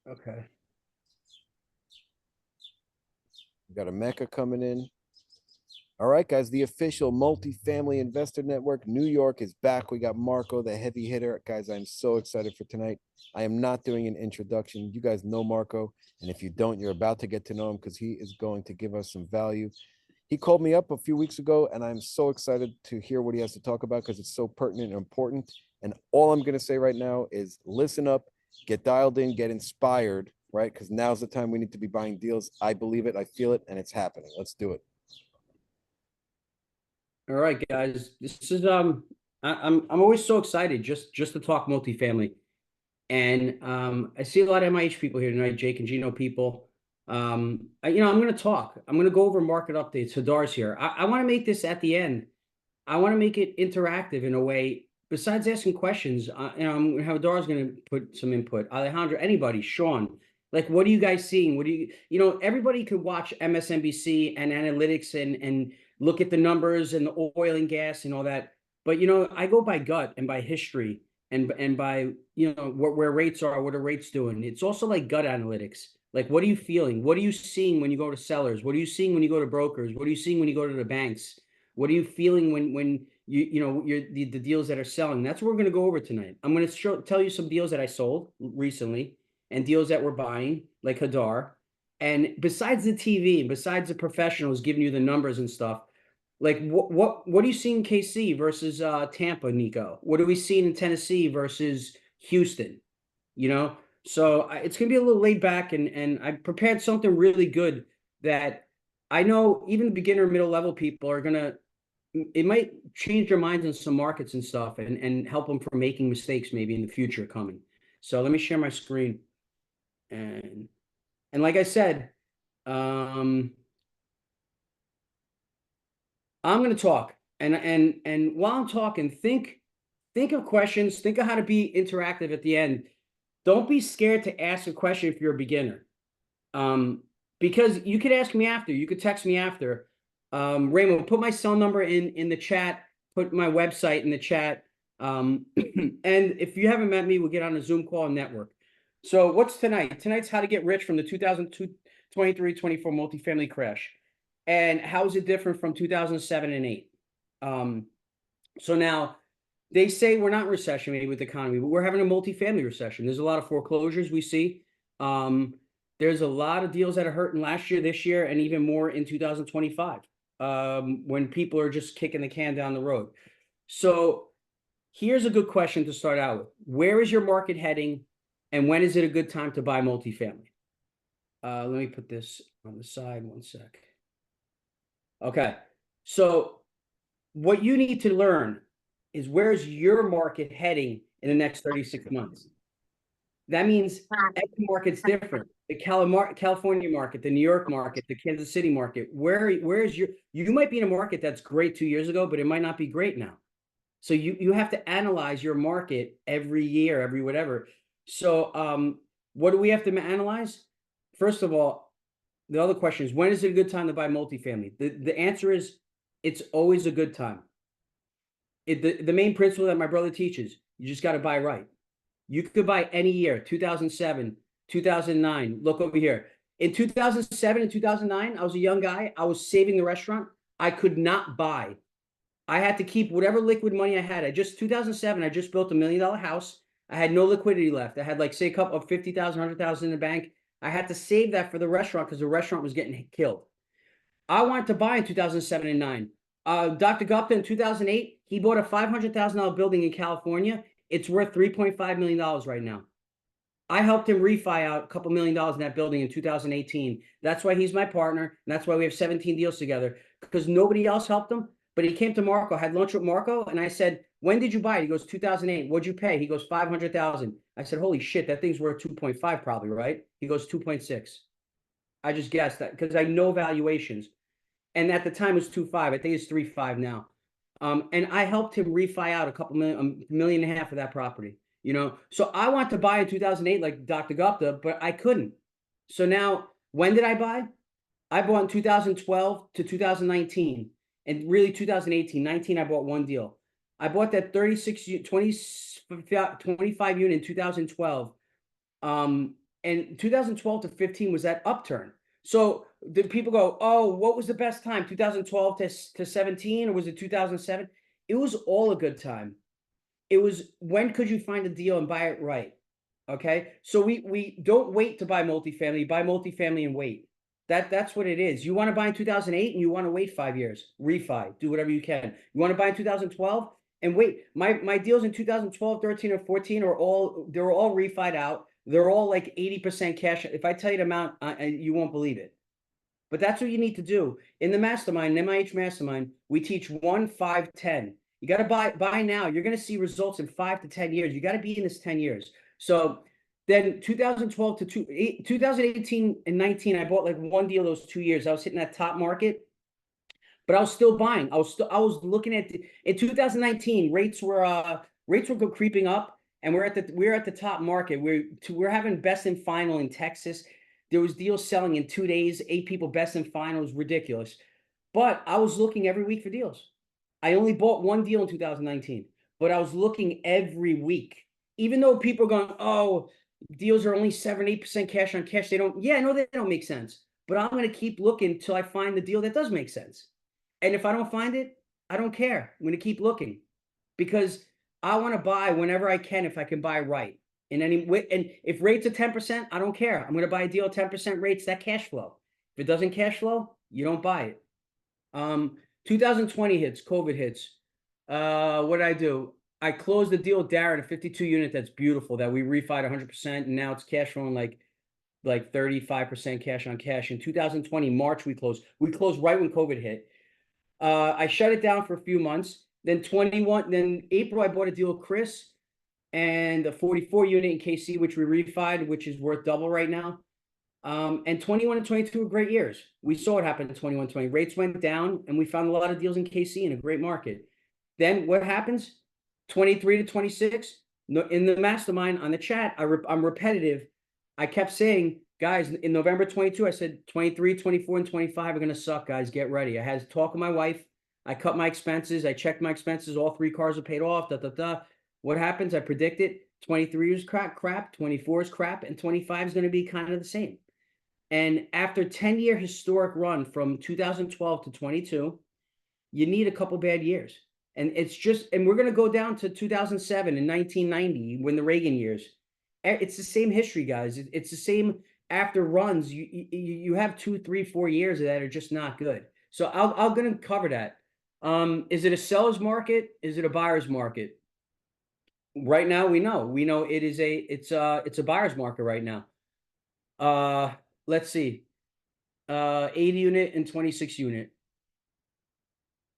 Okay. We got a Mecca coming in. All right, guys, the official multifamily investor network, New York, is back. We got Marco, the heavy hitter. Guys, I'm so excited for tonight. I am not doing an introduction. You guys know Marco. And if you don't, you're about to get to know him because he is going to give us some value. He called me up a few weeks ago, and I'm so excited to hear what he has to talk about because it's so pertinent and important. And all I'm going to say right now is listen up, get dialed in, get inspired, right? Because now's the time we need to be buying deals. I believe it, I feel it, and it's happening. Let's do it. All right, guys. This is I'm always so excited just to talk multifamily. And I see a lot of MIH people here tonight, Jake and Gino people. I'm going to talk. I'm going to go over market updates. Hadar's here. I want to make this at the end. I want to make it interactive in a way. Besides asking questions, Hadar's going to put some input. Alejandro, anybody, Sean, like, what are you guys seeing? What do everybody could watch MSNBC and analytics and look at the numbers and the oil and gas and all that. But I go by gut and by history and by where rates are, what are rates doing. It's also like gut analytics. Like, what are you feeling? What are you seeing when you go to sellers? What are you seeing when you go to brokers? What are you seeing when you go to the banks? What are you feeling when you're the deals that are selling? That's what we're going to go over tonight. I'm going to tell you some deals that I sold recently and deals that we're buying, like Hadar. And besides the TV and besides the professionals giving you the numbers and stuff, like what are you seeing in KC versus Tampa, Nico? What are we seeing in Tennessee versus Houston? So it's gonna be a little laid back, and I prepared something really good that I know even the beginner middle level people are gonna. It might change their minds on some markets and stuff, and help them from making mistakes maybe in the future coming. So let me share my screen, and like I said, um, I'm going to talk, and while I'm talking, think of questions, think of how to be interactive at the end. Don't be scared to ask a question if you're a beginner, um, because you could ask me after, you could text me after. Raymond, put my cell number in the chat, put my website in the chat, and if you haven't met me, we'll get on a Zoom call and network. So what's tonight? Tonight's how to get rich from the 2023-24 multifamily crash. And how is it different from 2007 and 8? So now they say we're not in recession maybe with the economy, but we're having a multifamily recession. There's a lot of foreclosures we see. There's a lot of deals that are hurting last year, this year, and even more in 2025, when people are just kicking the can down the road. So here's a good question to start out with. Where is your market heading, and when is it a good time to buy multifamily? Let me put this on the side one sec. Okay, so what you need to learn is where's your market heading in the next 36 months. That means every market's different. The California market, the New York market, the Kansas City market. Where's you might be in a market that's great 2 years ago, but it might not be great now. So you have to analyze your market every year, every whatever. So what do we have to analyze? First of all, the other question is, when is it a good time to buy multifamily? The answer is, it's always a good time. The main principle that my brother teaches, you just got to buy right. You could buy any year, 2007, 2009. Look over here. In 2007 and 2009, I was a young guy. I was saving the restaurant. I could not buy. I had to keep whatever liquid money I had. 2007, I just built $1 million house. I had no liquidity left. I had, like, say, a couple of 50,000, 100,000 in the bank. I had to save that for the restaurant because the restaurant was getting killed. I wanted to buy in 2007 and 9. Dr. Gupta in 2008, he bought a $500,000 building in California. It's worth $3.5 million right now. I helped him refi out a couple $1 million in that building in 2018. That's why he's my partner. And that's why we have 17 deals together, because nobody else helped him. But he came to Marco, had lunch with Marco, and I said, when did you buy it? He goes, 2008. What'd you pay? He goes, 500,000. I said, holy shit, that thing's worth 2.5 probably, right? He goes, 2.6. I just guessed that because I know valuations. And at the time it was 2.5. I think it's 3.5 now. And I helped him refi out a couple million, $1.5 million of that property. So I want to buy in 2008 like Dr. Gupta, but I couldn't. So now, when did I buy? I bought in 2012 to 2019, and really 2018. 19, I bought one deal. I bought that 25 unit in 2012. and 2012 to 15 was that upturn. So the people go, oh, what was the best time? 2012 to 17, or was it 2007? It was all a good time. It was, when could you find a deal and buy it right? Okay. So we don't wait to buy multifamily, buy multifamily and wait. That's what it is. You want to buy in 2008 and you want to wait 5 years, refi, do whatever you can. You want to buy in 2012 and wait. My deals in 2012, 13, or 14 they're all refied out. They're all like 80% cash. If I tell you the amount, you won't believe it. But that's what you need to do. In the mastermind, MIH mastermind, we teach 1, 5, 10. You got to buy now. You're going to see results in 5 to 10 years. You got to be in this 10 years. So then 2012 to 2018 and 19, I bought like one deal those 2 years. I was hitting that top market, but I was still buying. I was looking at in 2019, rates were creeping up, and we're at the top market. We're having best and final in Texas. There was deals selling in 2 days, 8 people best and final. It was ridiculous. But I was looking every week for deals. I only bought one deal in 2019, but I was looking every week. Even though people are going, oh, deals are only 7, 8% cash on cash. I know they don't make sense, but I'm going to keep looking until I find the deal that does make sense. And if I don't find it, I don't care. I'm going to keep looking because I want to buy whenever I can if I can buy right. And if rates are 10%, I don't care. I'm going to buy a deal at 10% rates, that cash flow. If it doesn't cash flow, you don't buy it. 2020 hits, COVID hits. What did I do? I closed the deal with Darren, a 52 unit that's beautiful that we refied 100%, and now it's cash flowing like 35% cash on cash. In 2020 March we closed. We closed right when COVID hit. I shut it down for a few months. Then April I bought a deal with Chris and a 44 unit in KC, which we refied, which is worth double right now. And 21 and 22 were great years. We saw what happened in 21, 20. Rates went down, and we found a lot of deals in KC in a great market. Then what happens? 23 to 26. In the mastermind on the chat, I'm repetitive. I kept saying, guys, in November 22, I said 23, 24, and 25 are going to suck, guys. Get ready. I had to talk with my wife. I cut my expenses. I checked my expenses. All 3 cars are paid off. What happens? I predict it. 23 is crap. 24 is crap. And 25 is going to be kind of the same. And after 10-year historic run from 2012 to 22, you need a couple bad years. And we're going to go down to 2007 and 1990 when the Reagan years. It's the same history, guys. It's the same after runs. You have 2, 3, 4 years that are just not good. So I'm going to cover that. Is it a seller's market? Is it a buyer's market? Right now, we know it's a buyer's market right now. Let's see. 80 unit and 26 unit.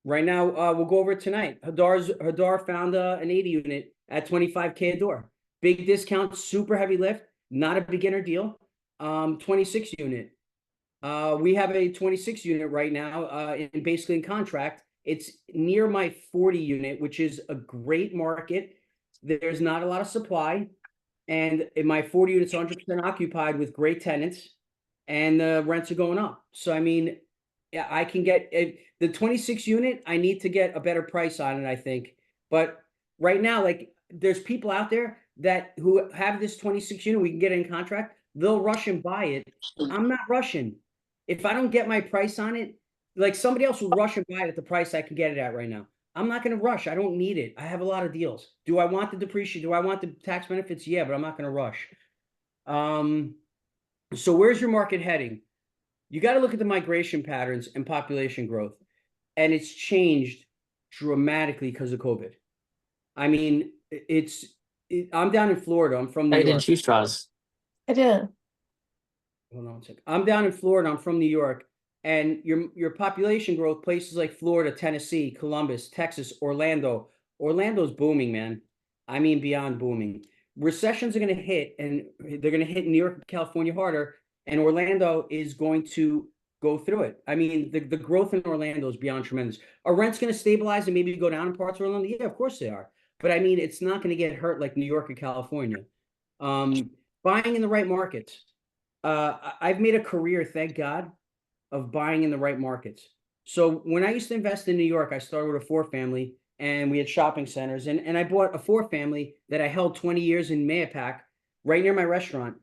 Right now, we'll go over it tonight. Hadar found an 80 unit at 25K a door. Big discount, super heavy lift, not a beginner deal. 26 unit. We have a 26 unit right now, basically in contract. It's near my 40 unit, which is a great market. There's not a lot of supply. And in my 40 units, 100% occupied with great tenants, and the rents are going up. So, I mean, yeah, I can get the 26 unit. I need to get a better price on it, I think. But right now, like, there's people out there who have this 26 unit, we can get it in contract. They'll rush and buy it. I'm not rushing. If I don't get my price on it, like, somebody else will rush and buy it at the price I can get it at right now. I'm not going to rush. I don't need it. I have a lot of deals. Do I want the depreciation? Do I want the tax benefits? Yeah, but I'm not going to rush. So where's your market heading? You got to look at the migration patterns and population growth, and it's changed dramatically because of COVID. I mean, I'm down in Florida. I'm from New I York. didn't choose straws. I did. Hold on a second. I'm down in Florida. I'm from New York. And your population growth, places like Florida, Tennessee, Columbus, Texas, Orlando. Orlando's booming, man. I mean, beyond booming. Recessions are going to hit, and they're going to hit New York and California harder, and Orlando is going to go through it. I mean, the growth in Orlando is beyond tremendous. Are rents going to stabilize and maybe go down in parts of Orlando? Yeah, of course they are. But I mean, it's not going to get hurt like New York or California. Buying in the right markets. I've made a career, thank God, of buying in the right markets. So when I used to invest in New York, I started with a 4-family, and we had shopping centers, and I bought a 4-family that I held 20 years in Mayapack, right near my restaurant.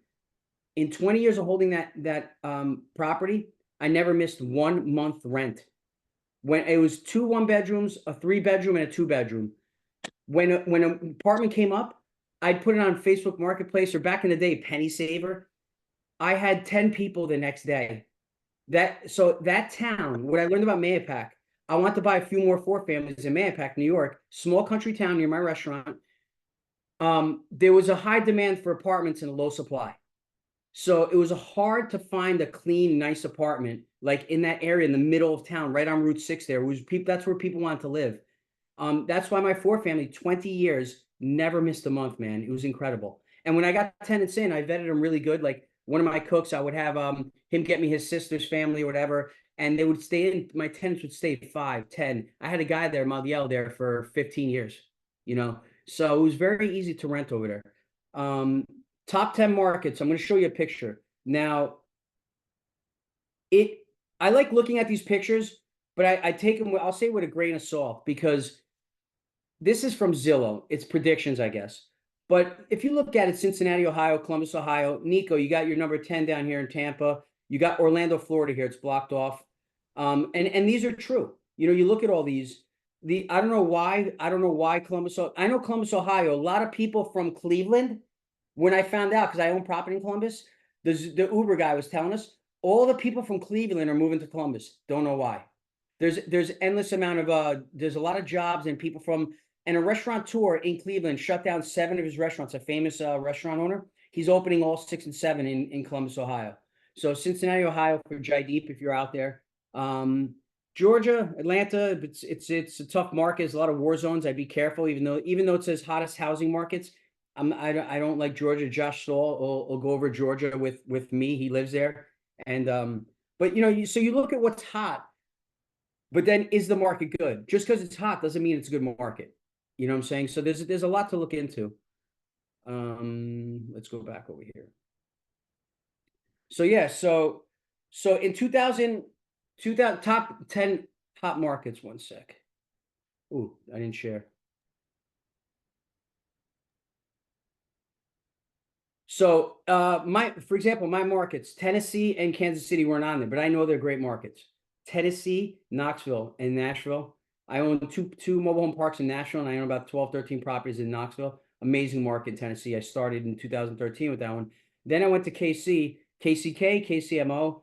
In 20 years of holding that property, I never missed 1 month rent. When it was two 1 bedrooms, a 3 bedroom, and a 2 bedroom. When an apartment came up, I'd put it on Facebook Marketplace, or back in the day, Penny Saver. I had 10 people the next day. That town, what I learned about Mayapack, I want to buy a few more four families in Mayapack, New York, small country town near my restaurant. There was a high demand for apartments and a low supply. So it was hard to find a clean, nice apartment like in that area in the middle of town, right on Route 6 there. It was people, that's where people wanted to live. That's why my four family, 20 years, never missed a month, man. It was incredible. And when I got tenants in, I vetted them really good. Like one of my cooks, I would have him get me his sister's family or whatever, and they would stay in. My tenants would stay 5, 10. I had a guy there, Maliel, there for 15 years, you know. So it was very easy to rent over there. Top 10 markets. I'm going to show you a picture. Now, it I like looking at these pictures, but I take them, I'll say with a grain of salt, because this is from Zillow. It's predictions, I guess. But if you look at it, Cincinnati, Ohio, Columbus, Ohio, Nico, you got your number 10 down here in Tampa. You got Orlando, Florida here. It's blocked off. And these are true. You know, you look at all these. I don't know why Columbus. I know Columbus, Ohio. A lot of people from Cleveland, when I found out, because I own property in Columbus, the Uber guy was telling us all the people from Cleveland are moving to Columbus. Don't know why. There's endless amount of there's a lot of jobs and people from, and a restaurateur in Cleveland shut down 7 of his restaurants. A famous restaurant owner. He's opening all 6 and 7 in Columbus, Ohio. So Cincinnati, Ohio for Jaideep, if you're out there. Georgia, Atlanta, it's a tough market. There's a lot of war zones. I'd be careful, even though it says hottest housing markets. I don't like Georgia. Josh Saul will go over Georgia with me. He lives there, and but you know, so you look at what's hot, but then is the market good? Just because it's hot doesn't mean it's a good market. You know what I'm saying? So there's a lot to look into. Let's go back over here. So yeah, so in 2000 top 10 hot markets. One sec. Ooh, I didn't share. So for example, my markets, Tennessee and Kansas City weren't on there, but I know they're great markets. Tennessee, Knoxville, and Nashville. I own two mobile home parks in Nashville, and I own about 12, 13 properties in Knoxville. Amazing market in Tennessee. I started in 2013 with that one. Then I went to KC, KCK, KCMO,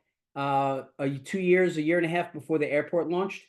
2 years, a year and a half before the airport launched.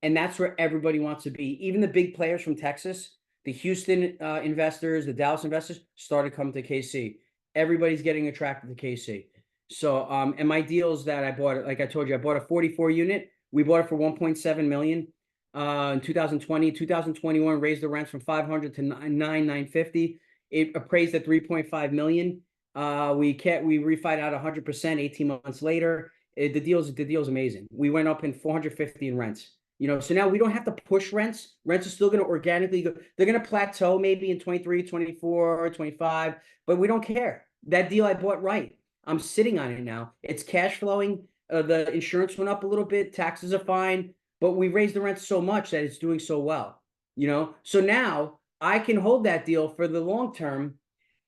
And that's where everybody wants to be. Even the big players from Texas, the Houston investors, the Dallas investors started coming to KC. Everybody's getting attracted to KC. So, and my deals that I bought, like I told you, I bought a 44 unit. We bought it for 1.7 million in 2020. 2021 raised the rents from 500 to 950. It appraised at 3.5 million. We refied out 100% 18 months later. The deal's amazing. We went up in 450 in rents. You know, so now we don't have to push rents. Rents are still going to organically go. They're going to plateau maybe in 23, 24, 25, but we don't care. That deal I bought right. I'm sitting on it now. It's cash flowing. The insurance went up a little bit. Taxes are fine, but we raised the rent so much that it's doing so well. You know, so now I can hold that deal for the long term.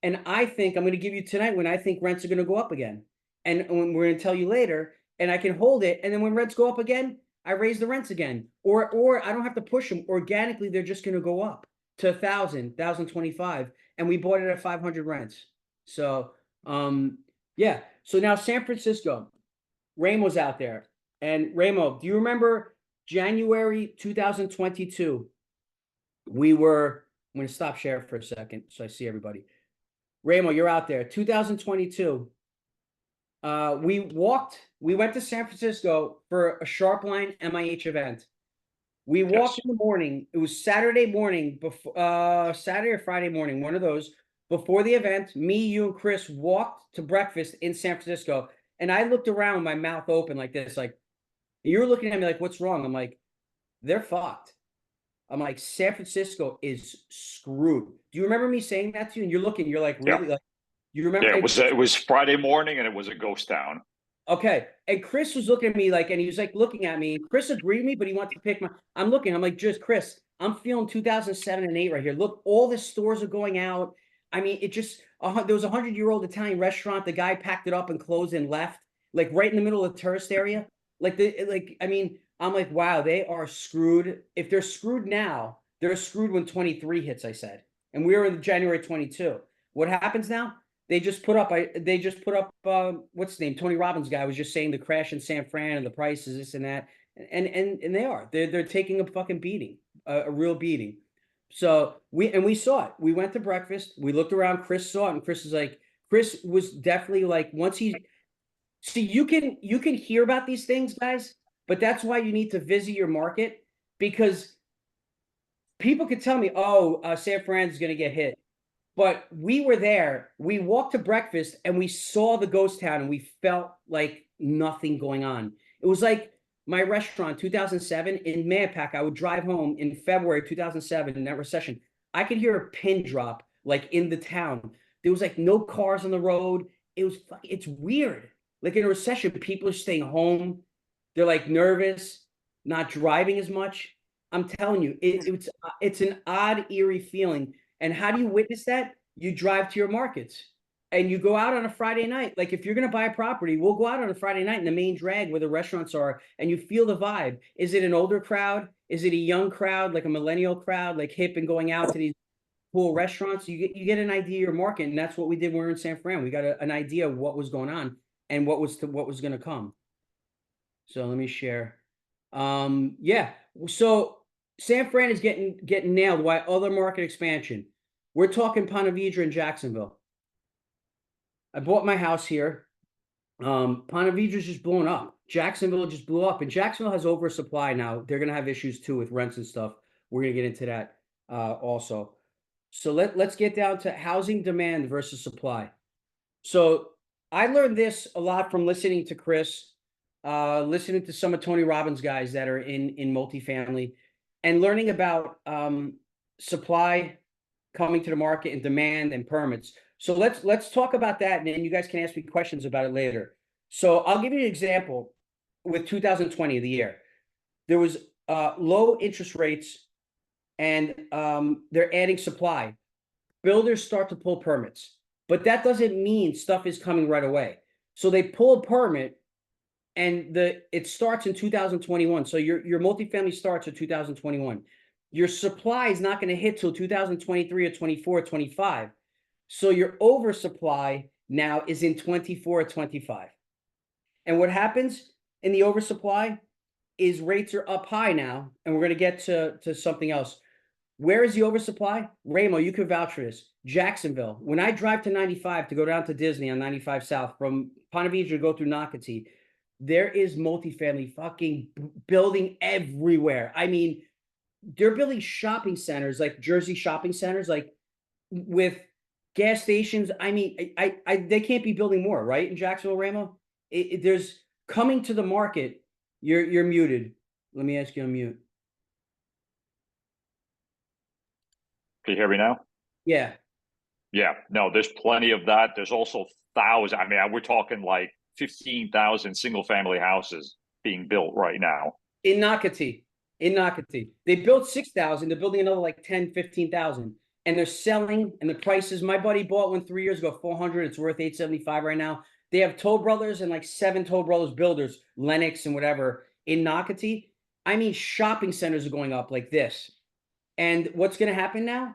And I think I'm going to give you tonight when I think rents are going to go up again. And when we're going to tell you later, and I can hold it. And then when rents go up again, I raise the rents again. Or I don't have to push them. Organically, they're just going to go up to 1,000, 1,025. And we bought it at 500 rents. So, yeah. So now San Francisco, Ramo's out there. And Ramo, do you remember January 2022? I'm going to stop share for a second so I see everybody. Ramo, you're out there. 2022. We went to San Francisco for a Sharpline MIH event. We walked in the morning. It was Saturday morning, before Saturday or Friday morning, one of those. Before the event, me, you, and Chris walked to breakfast in San Francisco. And I looked around with my mouth open like this, like, you were looking at me like, what's wrong? I'm like, they're fucked. I'm like, San Francisco is screwed. Do you remember me saying that to you? And you're like, really? Yeah. Like, you remember? Yeah, it was Friday morning and it was a ghost town. Okay. And Chris was looking at me like, and he was like looking at me. And Chris agreed with me, but he wanted to pick I'm looking. I'm like, just Chris, I'm feeling 2007 and 8 right here. Look, all the stores are going out. I mean, there was a 100-year-old Italian restaurant. The guy packed it up and closed and left, like right in the middle of the tourist area. I mean, I'm like, wow, they are screwed. If they're screwed now, they're screwed when 23 hits, I said. And we were in January 22. What happens now? They just put up what's his name? Tony Robbins guy was just saying the crash in San Fran and the prices, this and that. And they're taking a fucking beating, a real beating. So we saw it. We went to breakfast. We looked around. Chris saw it, and Chris was definitely like, once he see, you can hear about these things, guys, but that's why you need to visit your market, because people could tell me, oh, San Fran's going to get hit. But we were there. We walked to breakfast and we saw the ghost town and we felt like nothing going on. It was like my restaurant, 2007 in Manpack. I would drive home in February 2007 in that recession. I could hear a pin drop like in the town. There was like no cars on the road. It's weird. Like in a recession, people are staying home. They're like nervous, not driving as much. I'm telling you, it's an odd, eerie feeling. And how do you witness that? You drive to your markets and you go out on a Friday night. Like if you're going to buy a property, we'll go out on a Friday night in the main drag where the restaurants are, and you feel the vibe. Is it an older crowd? Is it a young crowd, like a millennial crowd, like hip and going out to these cool restaurants? You get an idea of your market, and that's what we did when we were in San Fran. We got an idea of what was going on and what was going to come. So let me share. Yeah. So San Fran is getting nailed. Why? Other market expansion. We're talking Ponte Vedra and Jacksonville. I bought my house here. Ponte Vedra's just blown up. Jacksonville just blew up, and Jacksonville has oversupply now. They're gonna have issues too with rents and stuff. We're gonna get into that also. So let's get down to housing demand versus supply. So I learned this a lot from listening to Chris, listening to some of Tony Robbins guys that are in multifamily, and learning about supply coming to the market and demand and permits. So let's talk about that, and then you guys can ask me questions about it later. So I'll give you an example with 2020, the year. There was low interest rates, and they're adding supply. Builders start to pull permits, but that doesn't mean stuff is coming right away. So they pull a permit, and it starts in 2021. So your multifamily starts in 2021. Your supply is not going to hit till 2023 or 24 or 25. So your oversupply now is in 24 or 25. And what happens in the oversupply is rates are up high now, and we're going to get to something else. Where is the oversupply? Ramo, you can vouch for this. Jacksonville. When I drive to 95 to go down to Disney on 95 South from Ponte Vedra to go through Nocatee, there is multifamily fucking building everywhere. I mean, they're building shopping centers, like Jersey shopping centers, like with gas stations. I mean, they can't be building more, right? In Jacksonville, Ramo, there's coming to the market. You're muted. Let me ask you to mute. Can you hear me now? Yeah. Yeah, no, there's plenty of that. There's also thousands. I mean, we're talking like 15,000 single family houses being built right now. In Nocatee. They built 6,000. They're building another like 10, 15,000. And they're selling, and the prices. My buddy bought one 3 years ago, 400. It's worth 875 right now. They have Toll Brothers and like 7 Toll Brothers builders, Lennox and whatever, in Nocatee. I mean, shopping centers are going up like this. And what's going to happen now?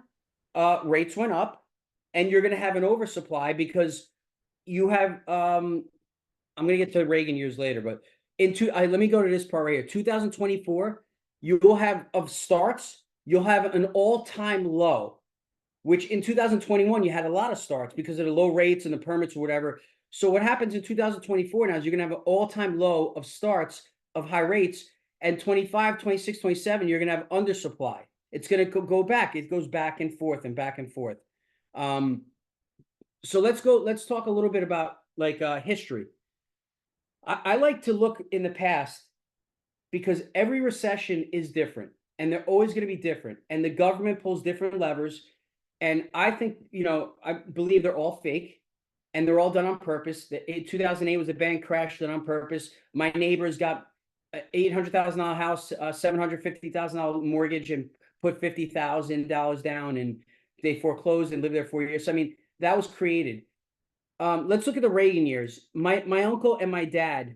Rates went up, and you're going to have an oversupply because you have. I'm going to get to the Reagan years later, but let me go to this part right here. 2024, you will have of starts. You'll have an all-time low, which in 2021 you had a lot of starts because of the low rates and the permits or whatever. So what happens in 2024 now is you're going to have an all-time low of starts of high rates, and 25, 26, 27, you're going to have undersupply. It's going to go back. It goes back and forth and back and forth. So let's talk a little bit about like history. I like to look in the past because every recession is different, and they're always going to be different, and the government pulls different levers. And I think, I believe they're all fake, and they're all done on purpose. 2008 was a bank crash done on purpose. My neighbors got $800,000 house, $750,000 mortgage, and put $50,000 down, and they foreclosed and lived there 4 years. So, I mean, that was created. Let's look at the Reagan years. My uncle and my dad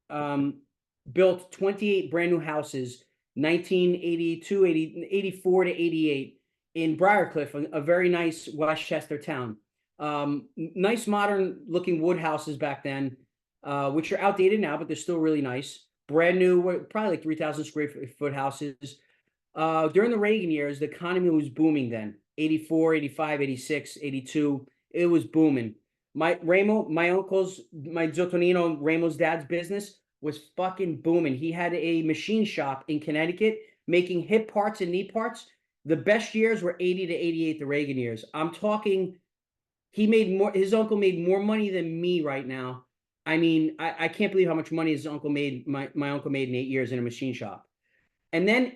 built 28 brand new houses, 1982, 84 to 88 in Briarcliff, a very nice Westchester town. Nice modern looking wood houses back then, which are outdated now, but they're still really nice. Brand new, probably like 3,000 square foot houses. During the Reagan years, the economy was booming then. 84, 85, 86, 82. It was booming. My Zotonino, Ramo's dad's business was fucking booming. He had a machine shop in Connecticut making hip parts and knee parts. The best years were 80 to 88, the Reagan years. I'm talking, his uncle made more money than me right now. I mean, I can't believe how much money his uncle made, my uncle made in 8 years in a machine shop. And then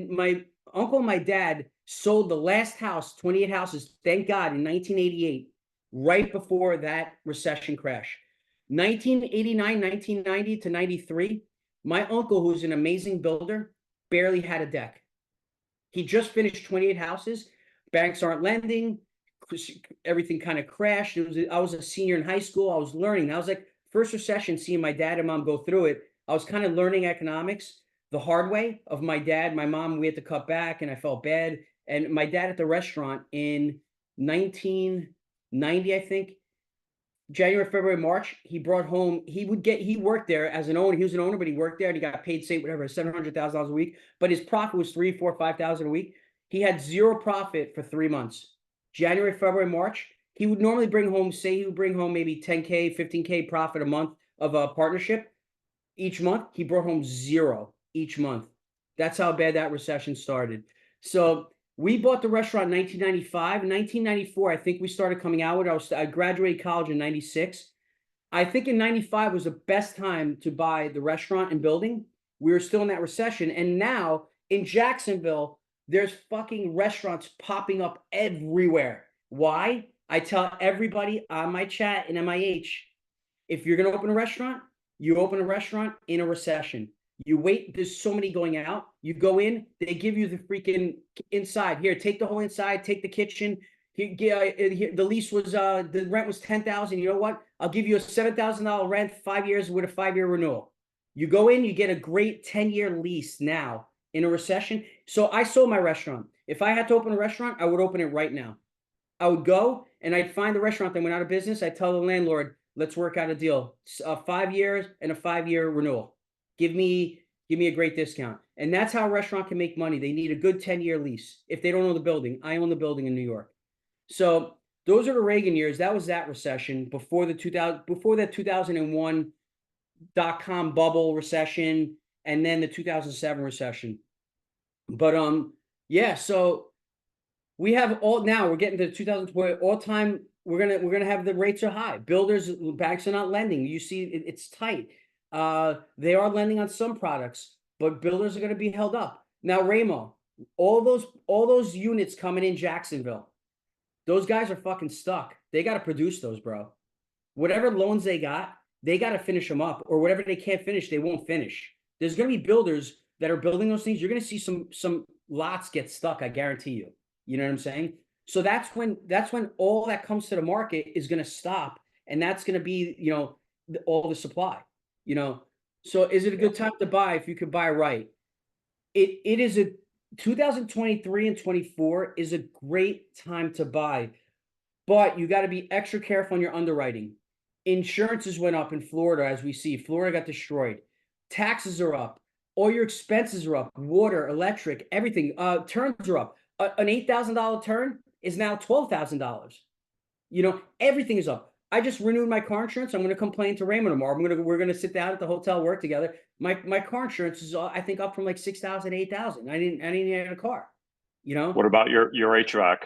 my uncle and my dad sold the last house, 28 houses, thank God, in 1988, right before that recession crash. 1989, 1990 to 93, my uncle, who's an amazing builder, barely had a deck. He just finished 28 houses. Banks aren't lending. Everything kind of crashed. I was a senior in high school. I was learning. That was like first recession, seeing my dad and mom go through it. I was kind of learning economics the hard way of my dad. My mom, we had to cut back and I felt bad. And my dad at the restaurant in 1990, I think, January, February, March, he brought home, he worked there as an owner. He was an owner, but he worked there and he got paid, say, whatever, $700,000 a week. But his profit was 3, 4, 5,000 a week. He had zero profit for 3 months. January, February, March, he would normally bring home, say he would bring home maybe 10K, 15K profit a month of a partnership. Each month, he brought home zero each month. That's how bad that recession started. So we bought the restaurant in 1995. In 1994, I think we started coming out with it. I graduated college in 96. I think in 95 was the best time to buy the restaurant and building. We were still in that recession. And now in Jacksonville, there's fucking restaurants popping up everywhere. Why? I tell everybody on my chat in MIH, if you're going to open a restaurant, you open a restaurant in a recession. You wait, there's so many going out. You go in, they give you the freaking inside. Here, take the whole inside, take the kitchen. The lease was the rent was $10,000. You know what? I'll give you a $7,000 rent, 5 years with a 5-year renewal. You go in, you get a great 10-year lease now in a recession. So I sold my restaurant. If I had to open a restaurant, I would open it right now. I would go and I'd find the restaurant that went out of business. I'd tell the landlord, let's work out a deal. 5 years and a 5-year renewal. Give me a great discount. And that's how a restaurant can make money. They need a good 10-year lease. If they don't own the building, I own the building in New York. So those are the Reagan years. That was that recession before that 2001 dot-com bubble recession, and then the 2007 recession. But yeah, so we have we're getting to 2020 all time. We're gonna have the rates are high. Builders, banks are not lending. You see it's tight. They are lending on some products, but builders are going to be held up. Now, Ramo, all those units coming in Jacksonville, those guys are fucking stuck. They got to produce those, bro. Whatever loans they got to finish them up, or whatever they can't finish, they won't finish. There's going to be builders that are building those things. You're going to see some lots get stuck. I guarantee you. You know what I'm saying? So that's when all that comes to the market is going to stop, and that's going to be all the supply. So is it a good time to buy if you could buy right? It is 2023 and 24 is a great time to buy, but you got to be extra careful on your underwriting. Insurances went up in Florida, as we see. Florida got destroyed. Taxes are up. All your expenses are up. Water, electric, everything. Turns are up. An $8,000 turn is now $12,000. Everything is up. I just renewed my car insurance. I'm going to complain to Raymond tomorrow. We're going to sit down at the hotel, work together. My car insurance is I think up from like 6,000, 8,000. I didn't get a car. What about your HVAC?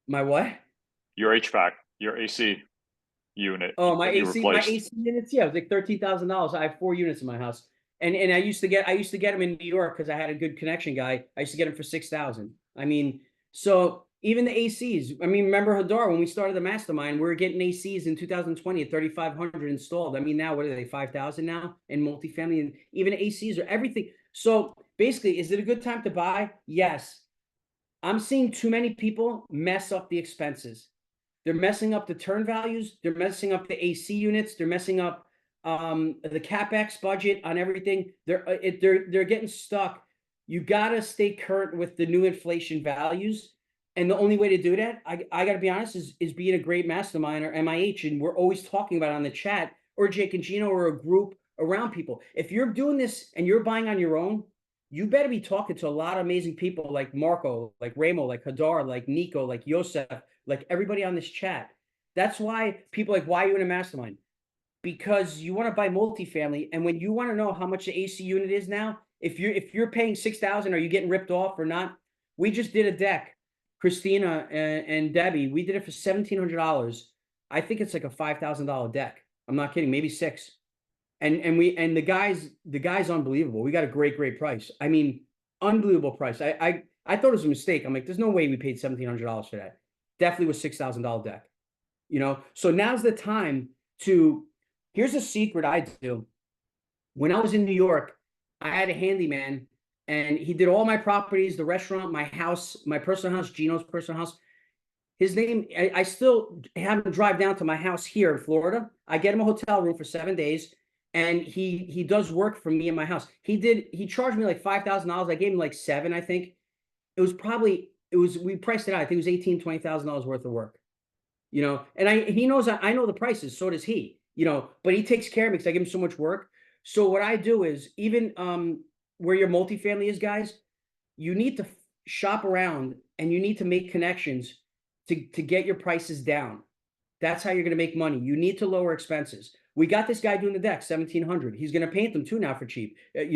My what? Your HVAC, your AC unit. Oh, my AC units. Yeah, it was like $13,000. I have 4 units in my house, and I used to get them in New York because I had a good connection guy. I used to get them for 6,000. I mean, so. Even the ACs. I mean, remember Hadar, when we started the mastermind, we were getting ACs in 2020 at 3,500 installed. I mean, now what are they, 5,000 now in multifamily? And even ACs are everything. So basically, is it a good time to buy? Yes. I'm seeing too many people mess up the expenses. They're messing up the turn values. They're messing up the AC units. They're messing up the CapEx budget on everything. They're getting stuck. You gotta stay current with the new inflation values. And the only way to do that, I gotta be honest, is being a great mastermind or MIH. And we're always talking about it on the chat or Jake and Gino or a group around people. If you're doing this and you're buying on your own, you better be talking to a lot of amazing people like Marco, like Ramo, like Hadar, like Nico, like Yosef, like everybody on this chat. That's why people like, why are you in a mastermind? Because you want to buy multifamily, and when you want to know how much the AC unit is now, if you're paying 6,000, are you getting ripped off or not? We just did a deck, Christina and Debbie. We did it for $1,700. I think it's like a $5,000 deck. I'm not kidding, maybe six. And the guy's unbelievable. We got a great price. I mean, unbelievable price. I thought it was a mistake. I'm like, there's no way we paid $1,700 for that. Definitely was $6,000 deck. So now's the time to. Here's a secret I do. When I was in New York, I had a handyman, and he did all my properties, the restaurant, my house, my personal house, Gino's personal house. His name, I still have him drive down to my house here in Florida. I get him a hotel room for 7 days, and he does work for me in my house. He charged me like $5,000. I gave him like seven, I think. We priced it out. I think it was $18,000-$20,000 worth of work. And he knows I know the prices, so does he. But he takes care of me because I give him so much work. So what I do is, even where your multifamily is, guys, you need to shop around and you need to make connections to get your prices down. That's how you're going to make money. You need to lower expenses. We got this guy doing the deck, 1,700. He's going to paint them too now for cheap. We're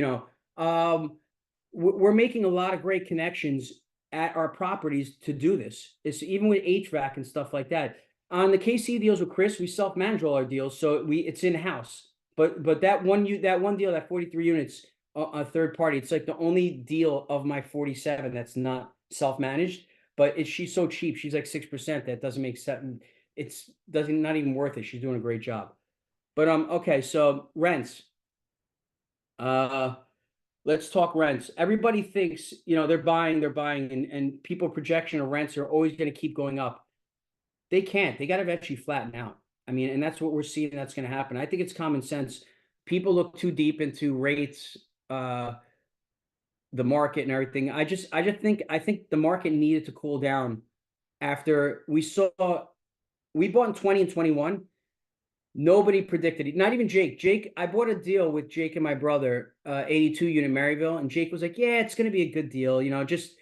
making a lot of great connections at our properties to do this. It's even with HVAC and stuff like that. On the KC deals with Chris, we self-manage all our deals, so it's in-house. But that one deal, that 43 units, a third party, it's like the only deal of my 47 that's not self-managed. But she's so cheap, she's like 6%. That doesn't make sense. It's not even worth it. She's doing a great job. But okay, so rents. Let's talk rents. Everybody thinks they're buying, and people projection of rents are always going to keep going up. They can't. They got to eventually flatten out. I mean, and that's what we're seeing. That's going to happen. I think it's common sense. People look too deep into rates, the market, and everything. I think the market needed to cool down after we bought in 20 and 21. Nobody predicted it. Not even Jake. I bought a deal with Jake and my brother, 82 unit Maryville, and Jake was like, "Yeah, it's going to be a good deal. Just."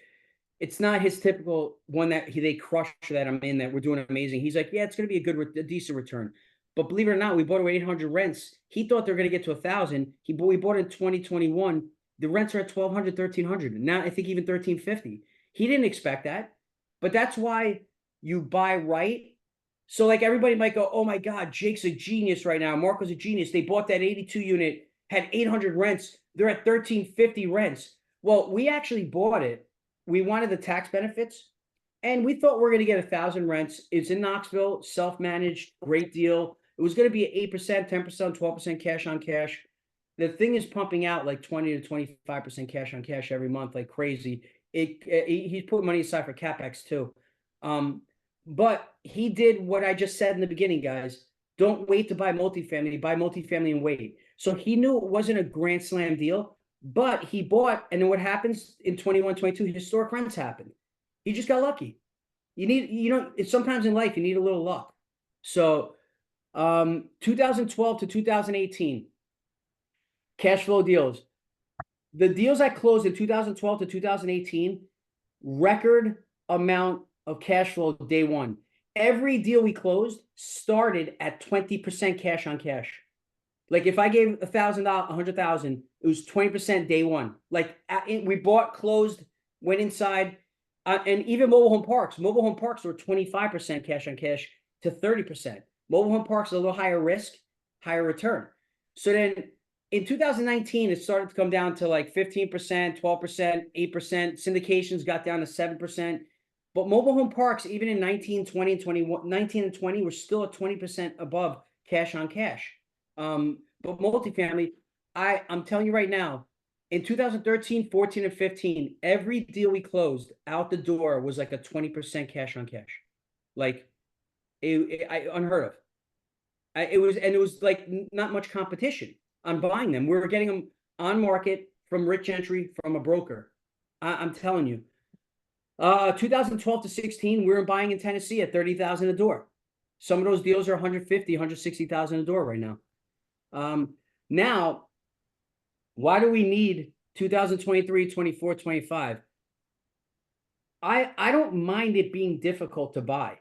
It's not his typical one that they crush that I'm in, that we're doing amazing. He's like, yeah, it's going to be a decent return. But believe it or not, we bought it with 800 rents. He thought they're going to get to 1,000. We bought it in 2021. The rents are at 1,200, 1,300. And now I think even 1,350. He didn't expect that. But that's why you buy right. So like everybody might go, oh my God, Jake's a genius right now. Marco's a genius. They bought that 82 unit, had 800 rents. They're at 1,350 rents. Well, we actually bought it. We wanted the tax benefits, and we thought we were going to get 1,000 rents. It's in Knoxville, self-managed, great deal. It was going to be 8%, 10%, 12% cash on cash. The thing is pumping out like 20 to 25% cash on cash every month, like crazy. He's put money aside for CapEx too. But he did what I just said in the beginning, guys. Don't wait to buy multifamily and wait. So he knew it wasn't a grand slam deal. But he bought, and then what happens in 21, 22, historic rents happen. He just got lucky. It's sometimes in life you need a little luck. So 2012 to 2018, cash flow deals. The deals I closed in 2012 to 2018, record amount of cash flow day one. Every deal we closed started at 20% cash on cash. Like if I gave $1,000, $100,000, it was 20% day one. Like we bought, closed, went inside, and even mobile home parks. Mobile home parks were 25% cash on cash to 30%. Mobile home parks are a little higher risk, higher return. So then in 2019, it started to come down to like 15%, 12%, 8%. Syndications got down to 7%. But mobile home parks, even in 19, 20, and 21, 19 and 20, were still at 20% above cash on cash. But multifamily, I'm telling you right now, in 2013, 14, and 15, every deal we closed out the door was like a 20% cash on cash. Like Unheard of. It was like not much competition on buying them. We were getting them on market from rich entry from a broker. I'm telling you. 2012 to 16, we were buying in Tennessee at 30,000 a door. Some of those deals are 150, 160,000 a door right now. Now, why do we need 2023, 24, 25? I don't mind it being difficult to buy.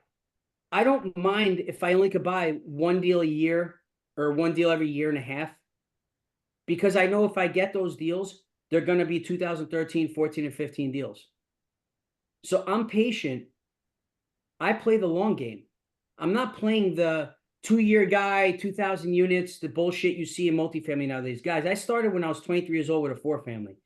I don't mind if I only could buy one deal a year or one deal every year and a half, because I know if I get those deals, they're going to be 2013, 14, and 15 deals. So I'm patient. I play the long game. I'm not playing the 2-year guy, 2,000 units, the bullshit you see in multifamily nowadays. Guys, I started when I was 23 years old with a 4-family.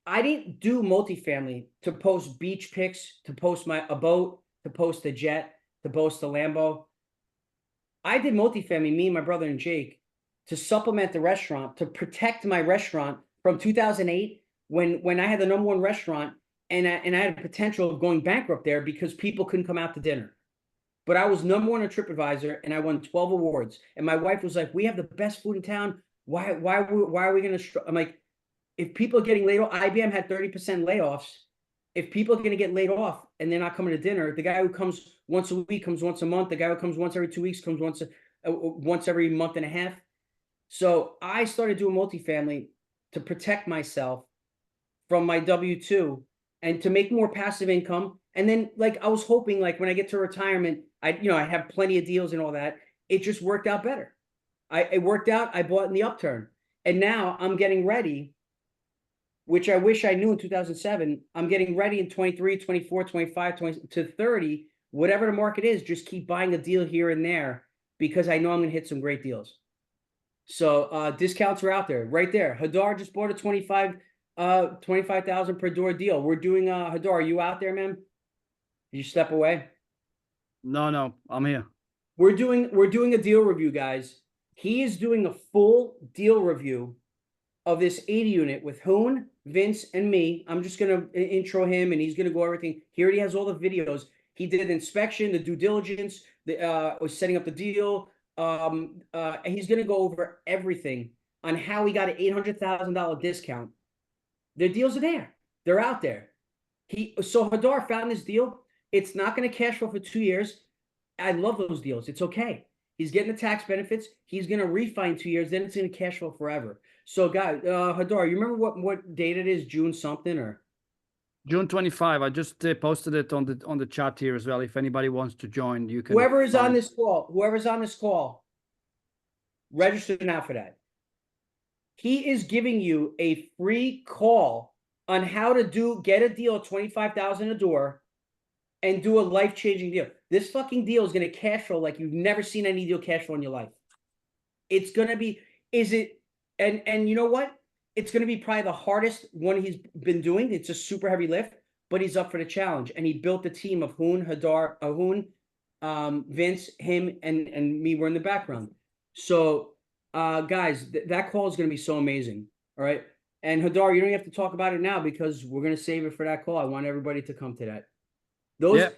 I didn't do multifamily to post beach pics, to post a boat, to post a jet, to post a Lambo. I did multifamily, me and my brother and Jake, to supplement the restaurant, to protect my restaurant from 2008 when I had the #1 restaurant and I had a potential of going bankrupt there because people couldn't come out to dinner. But I was #1 on TripAdvisor and I won 12 awards. And my wife was like, "We have the best food in town. Why are we going to?" I'm like, if people are getting laid off, IBM had 30% layoffs. If people are going to get laid off and they're not coming to dinner, the guy who comes once a week comes once a month. The guy who comes once every 2 weeks comes once every month and a half. So I started doing multifamily to protect myself from my W-2 and to make more passive income. And then, like, I was hoping, like, when I get to retirement, I have plenty of deals and all that. It just worked out better. It worked out. I bought in the upturn, and now I'm getting ready, which I wish I knew in 2007. I'm getting ready in 23, 24, 25, 20 to 30, whatever the market is. Just keep buying a deal here and there because I know I'm going to hit some great deals. So discounts are out there, right there. Hadar just bought a 25,000 per door deal. We're doing Hadar, are you out there, man? Did you step away? No, I'm here. We're doing a deal review, guys. He is doing a full deal review of this 80 unit with Hoon, Vince, and me. I'm just gonna intro him, and he's gonna go everything. He already has all the videos. He did the inspection, the due diligence, was setting up the deal. And he's gonna go over everything on how he got an $800,000 discount. The deals are there. They're out there. So Hadar found this deal. It's not going to cash flow for 2 years. I love those deals. It's okay. He's getting the tax benefits. He's going to refi in 2 years. Then it's going to cash flow forever. So, guys, Hadar, you remember what date it is? June something or? June 25. I just posted it on the chat here as well. If anybody wants to join, you can. Whoever's on this call, register now for that. He is giving you a free call on how to get a deal at 25,000 a door and do a life-changing deal. This fucking deal is going to cash flow like you've never seen any deal cash flow in your life. It's going to be, and you know what? It's going to be probably the hardest one he's been doing. It's a super heavy lift, but he's up for the challenge. And he built a team of Hoon, Vince, him, and me were in the background. So, guys, that call is going to be so amazing. All right. And Hadar, you don't have to talk about it now because we're going to save it for that call. I want everybody to come to that.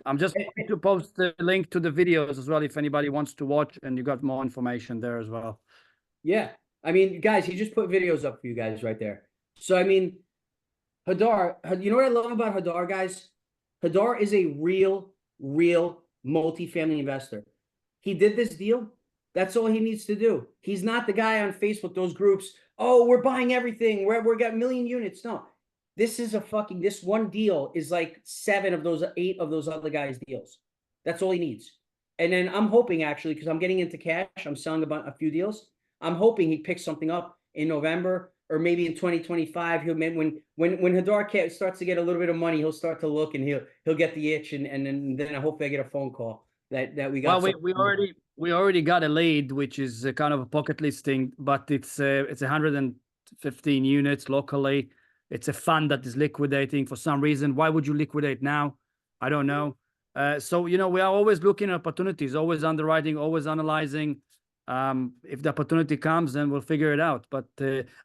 I'm just going to post the link to the videos as well if anybody wants to watch, and you got more information there as well. Yeah. I mean, guys, he just put videos up for you guys right there. So, I mean, Hadar, you know what I love about Hadar, guys? Hadar is a real multifamily investor. He did this deal. That's all he needs to do. He's not the guy on Facebook, those groups. Oh, we're buying everything. We got 1 million units. No, this one deal is like 8 of those other guys' deals. That's all he needs. And then I'm hoping, actually, because I'm getting into cash, I'm selling a few deals. I'm hoping he picks something up in November or maybe in 2025. When Hadar starts to get a little bit of money, he'll start to look and he'll get the itch, and then I hope I get a phone call that we got. Well, we already got a lead, which is a kind of a pocket listing, but it's 115 units locally. It's a fund that is liquidating for some reason. Why would you liquidate now? I don't know. So, we are always looking at opportunities, always underwriting, always analyzing. If the opportunity comes, then we'll figure it out. But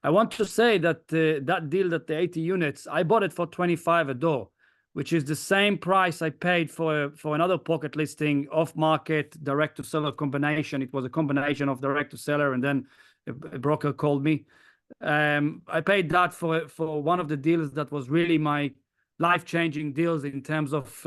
I want to say that that deal, that the 80 units, I bought it for 25 a door. which is the same price I paid for another pocket listing, off market, direct to seller combination. It was a combination of direct to seller, and then a broker called me. I paid that for one of the deals that was really my life-changing deals in terms of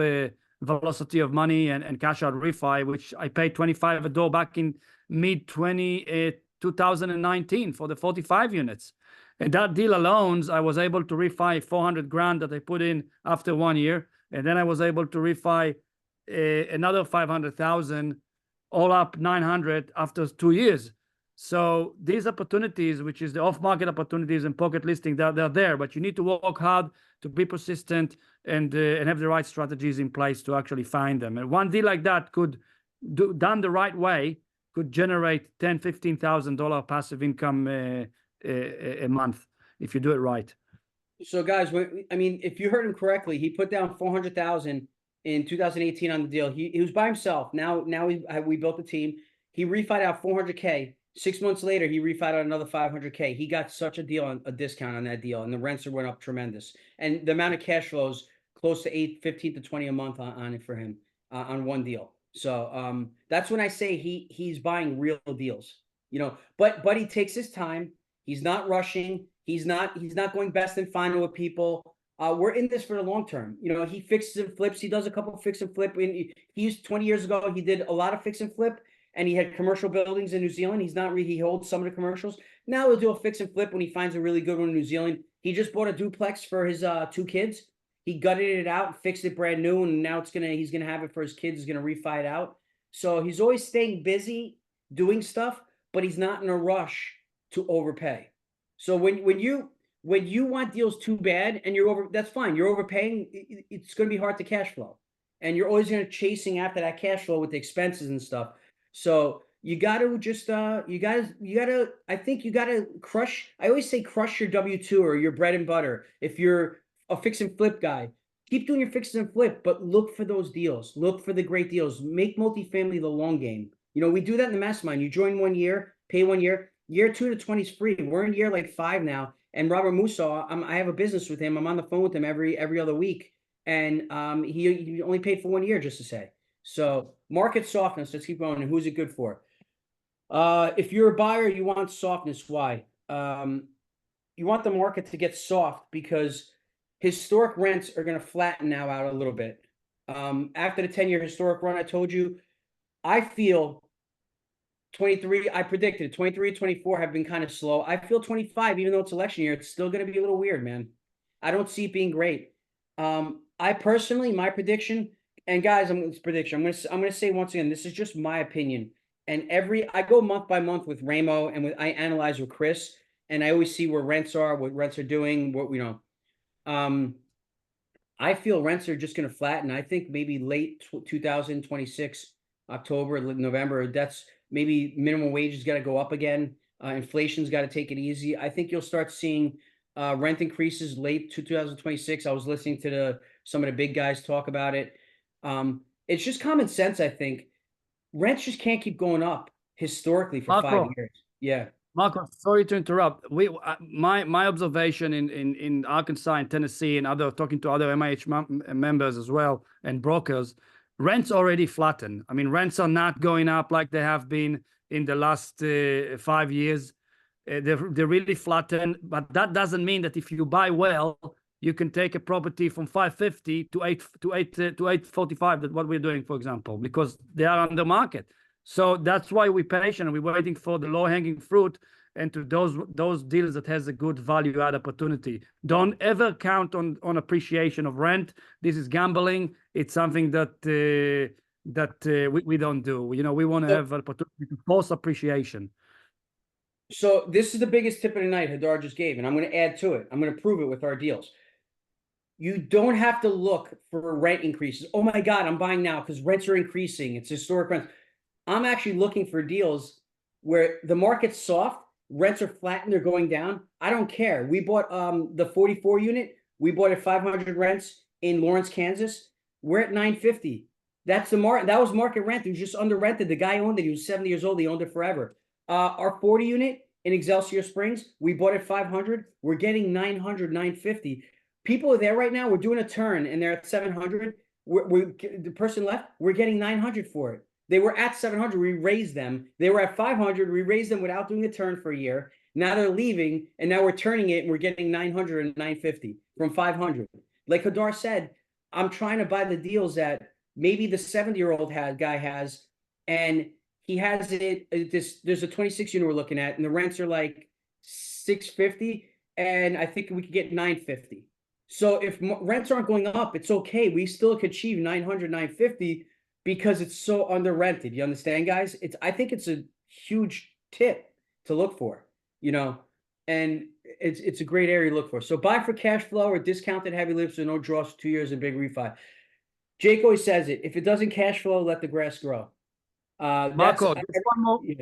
velocity of money and cash out refi, which I paid 25 a door back in mid 2019 for the 45 units. And that deal alone, I was able to refi 400 grand that I put in after 1 year. And then I was able to refi another 500,000, all up 900 after 2 years. So these opportunities, which is the off-market opportunities and pocket listing, they're there, but you need to work hard, to be persistent, and have the right strategies in place to actually find them. And one deal like that could, done the right way, could generate $10,000, $15,000 passive income a month if you do it right. So guys, I mean, if you heard him correctly, he put down 400,000 in 2018 on the deal. He was by himself. Now we built a team. He refied out 400K. 6 months later, he refied out another 500K. He got such a deal, a discount on that deal, and the rents went up tremendous. And the amount of cash flows close to 15 to 20 a month on it for him on one deal. So that's when I say he's buying real deals, you know. But he takes his time. He's not rushing. He's not going best and final with people. We're in this for the long term. You know, he fixes and flips. He does a couple of fix and flip. He used 20 years ago. He did a lot of fix and flip. And he had commercial buildings in New Zealand. He holds some of the commercials. Now he'll do a fix and flip when he finds a really good one in New Zealand. He just bought a duplex for his 2 kids. He gutted it out, fixed it brand new, and now he's gonna have it for his kids. He's gonna refi it out. So he's always staying busy doing stuff, but he's not in a rush to overpay. So when you want deals too bad and that's fine. You're overpaying. It's gonna be hard to cash flow, and you're always gonna chasing after that cash flow with the expenses and stuff. So you got to just I think you got to crush. I always say crush your W-2 or your bread and butter. If you're a fix and flip guy, keep doing your fix and flip, but look for those deals. Look for the great deals. Make multifamily the long game. You know, we do that in the mastermind. You join 1 year, pay 1 year. Year 2 to 20 is free. We're in year like 5 now. And Robert Musso, I have a business with him. I'm on the phone with him every other week, and he only paid for 1 year, just to say. So market softness, let's keep going. And who's it good for? If you're a buyer, you want softness. Why? You want the market to get soft because historic rents are going to flatten now out a little bit. After the 10-year historic run, I told you, I feel 23, I predicted 23, 24 have been kind of slow. I feel 25, even though it's election year, it's still going to be a little weird, man. I don't see it being great. I personally, my prediction, and guys, I'm gonna say once again, this is just my opinion. And I go month by month with Ramo, and I analyze with Chris, and I always see where rents are, what rents are doing, what you know. I feel rents are just gonna flatten. I think maybe late 2026, October, November. That's maybe minimum wage has got to go up again. Inflation's got to take it easy. I think you'll start seeing rent increases late 2026. I was listening to some of the big guys talk about it. It's just common sense. I think rents just can't keep going up historically for Marco, 5 years. Yeah. Marco, sorry to interrupt. My observation in Arkansas and Tennessee and talking to other MIH members as well and brokers, rents already flatten. I mean, rents are not going up like they have been in the last 5 years. They're really flatten, but that doesn't mean that if you buy well, you can take a property from 550 to 845. That's what we're doing, for example, because they are on the market. So that's why we're patient. We're waiting for the low-hanging fruit and to those deals that has a good value-add opportunity. Don't ever count on appreciation of rent. This is gambling. It's something that we don't do. You know, we want to have an opportunity to force appreciation. So this is the biggest tip of the night Hadar just gave, and I'm going to add to it. I'm going to prove it with our deals. You don't have to look for rent increases. Oh my God, I'm buying now because rents are increasing. It's historic rents. I'm actually looking for deals where the market's soft, rents are flat and they're going down. I don't care. We bought the 44 unit. We bought at 500 rents in Lawrence, Kansas. We're at 950. That's the market. That was market rent. It was just under rented. The guy owned it. He was 70 years old. He owned it forever. Our 40 unit in Excelsior Springs, we bought at 500. We're getting 900, 950. people are there right now. We're doing a turn and they're at 700. The person left, we're getting 900 for it. They were at 700. We raised them. They were at 500. We raised them without doing a turn for a year. Now they're leaving, and now we're turning it, and we're getting 900 and 950 from 500. Like Hadar said, I'm trying to buy the deals that maybe the 70-year-old guy has, and he has it. There's a 26 unit we're looking at, and the rents are like 650, and I think we could get 950. So if rents aren't going up, it's okay. We still could achieve 900, 950 because it's so under rented. You understand, guys? I think it's a huge tip to look for, and it's a great area to look for. So buy for cash flow or discounted heavy lifts with no draws for 2 years and big refi. Jake always says it. If it doesn't cash flow, let the grass grow. Marco,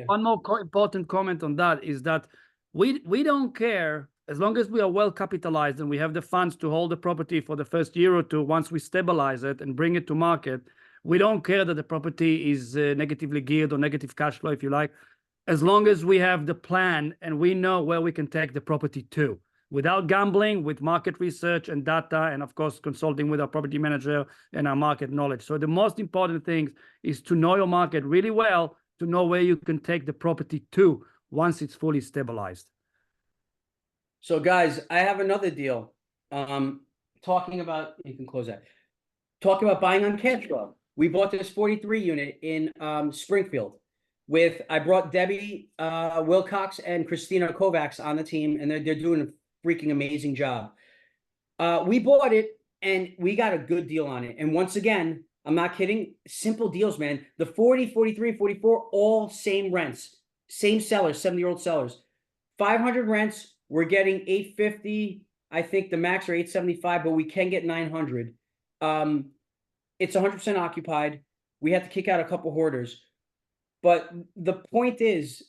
one more important comment on that is that we don't care as long as we are well capitalized and we have the funds to hold the property for the first year or two. Once we stabilize it and bring it to market, we don't care that the property is negatively geared or negative cash flow, if you like, as long as we have the plan and we know where we can take the property to, without gambling, with market research and data, and of course, consulting with our property manager and our market knowledge. So the most important thing is to know your market really well, to know where you can take the property to once it's fully stabilized. So guys, I have another deal. Talking about, you can close that. Talking about buying on cash flow. We bought this 43 unit in Springfield. I brought Debbie Wilcox and Christina Kovacs on the team, and they're doing a freaking amazing job. We bought it and we got a good deal on it. And once again, I'm not kidding, simple deals, man. The 40, 43, 44, all same rents, same sellers, 70-year-old sellers. 500 rents, we're getting 850. I think the max are 875, but we can get 900. It's 100% occupied. We had to kick out a couple hoarders. But the point is,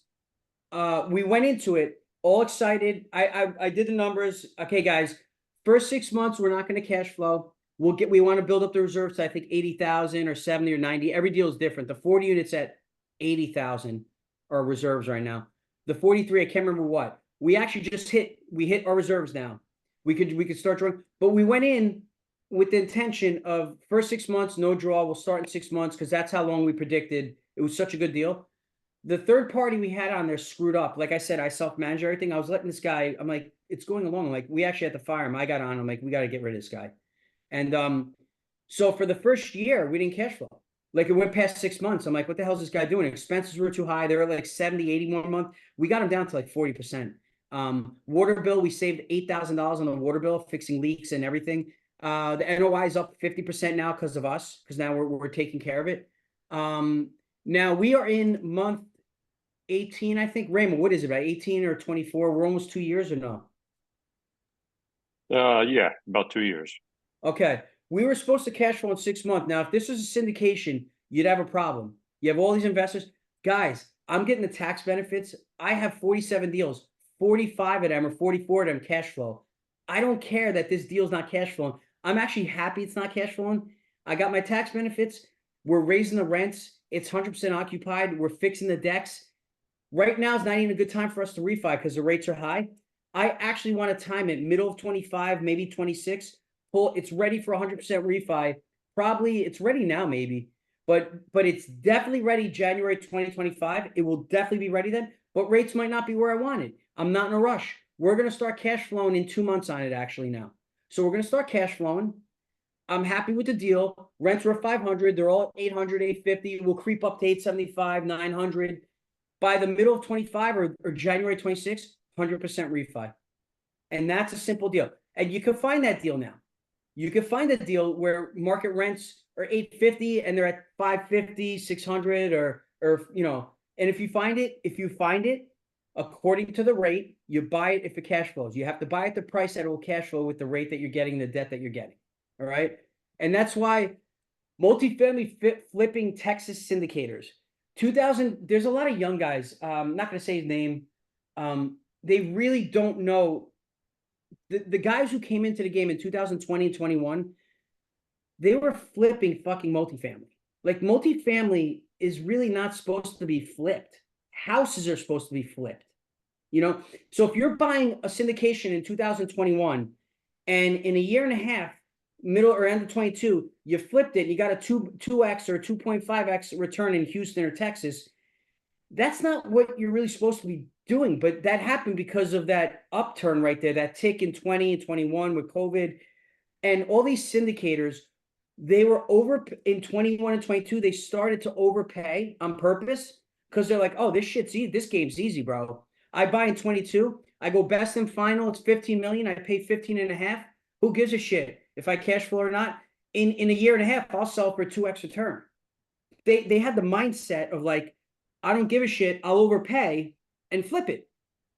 we went into it all excited. I did the numbers. Okay, guys, first 6 months, we're not going to cash flow. We want to build up the reserves to, I think, 80,000 or 70 or 90. Every deal is different. The 40 units at 80,000 are reserves right now. The 43, I can't remember what. We actually just hit our reserves now. We could start drawing, but we went in with the intention of first 6 months, no draw. We'll start in 6 months because that's how long we predicted. It was such a good deal. The third party we had on there screwed up. Like I said, I self-manage everything. I was letting this guy, I'm like, it's going along. I'm like, we actually had to fire him. I got on. I'm like, we got to get rid of this guy. And so for the first year, we didn't cash flow. Like it went past 6 months. I'm like, what the hell is this guy doing? Expenses were too high. They were like 70, 80 more a month. We got him down to like 40%. Water bill, we saved $8,000 on the water bill, fixing leaks and everything. The NOI is up 50% now because of us, because now we're taking care of it. Now we are in month 18, I think. Raymond, what is it, about 18 or 24? We're almost 2 years or no? Yeah, about 2 years. Okay. We were supposed to cash flow in 6 months. Now, if this was a syndication, you'd have a problem. You have all these investors. Guys, I'm getting the tax benefits. I have 47 deals. 45 of them or 44 of them cash flow. I don't care that this deal's not cash flowing. I'm actually happy it's not cash flowing. I got my tax benefits. We're raising the rents. It's 100% occupied. We're fixing the decks. Right now is not even a good time for us to refi because the rates are high. I actually want to time it middle of 25, maybe 26. It's ready for 100% refi. Probably it's ready now, maybe, but it's definitely ready January 2025. It will definitely be ready then, but rates might not be where I want it. I'm not in a rush. We're going to start cash flowing in 2 months on it actually now. So we're going to start cash flowing. I'm happy with the deal. Rents were 500. They're all 800, 850. We'll creep up to 875, 900. By the middle of 25 or January 26, 100% refi. And that's a simple deal. And you can find that deal now. You can find a deal where market rents are 850 and they're at 550, 600 or and if you find it, according to the rate, you buy it if it cash flows. You have to buy at the price that it will cash flow with the rate that you're getting, the debt that you're getting. All right. And that's why multifamily flipping Texas syndicators, 2000, there's a lot of young guys. I'm not going to say his name. They really don't know. The guys who came into the game in 2020 and 21, they were flipping fucking multifamily. Like multifamily is really not supposed to be flipped. Houses are supposed to be flipped. So if you're buying a syndication in 2021 And in a year and a half, middle or end of 22, you flipped it and you got a 2x or 2.5x return in Houston or Texas. That's not what you're really supposed to be doing, but that happened because of that upturn right there, that tick in 20 and 21 with COVID. And all these syndicators, they were over in 21 and 22. They started to overpay on purpose because they're like, oh, this shit's easy. This game's easy, bro. I buy in 22. I go best in final. It's 15 million. I pay 15 and a half. Who gives a shit if I cash flow or not? In a year and a half, I'll sell for 2x return. They had the mindset of like, I don't give a shit. I'll overpay and flip it.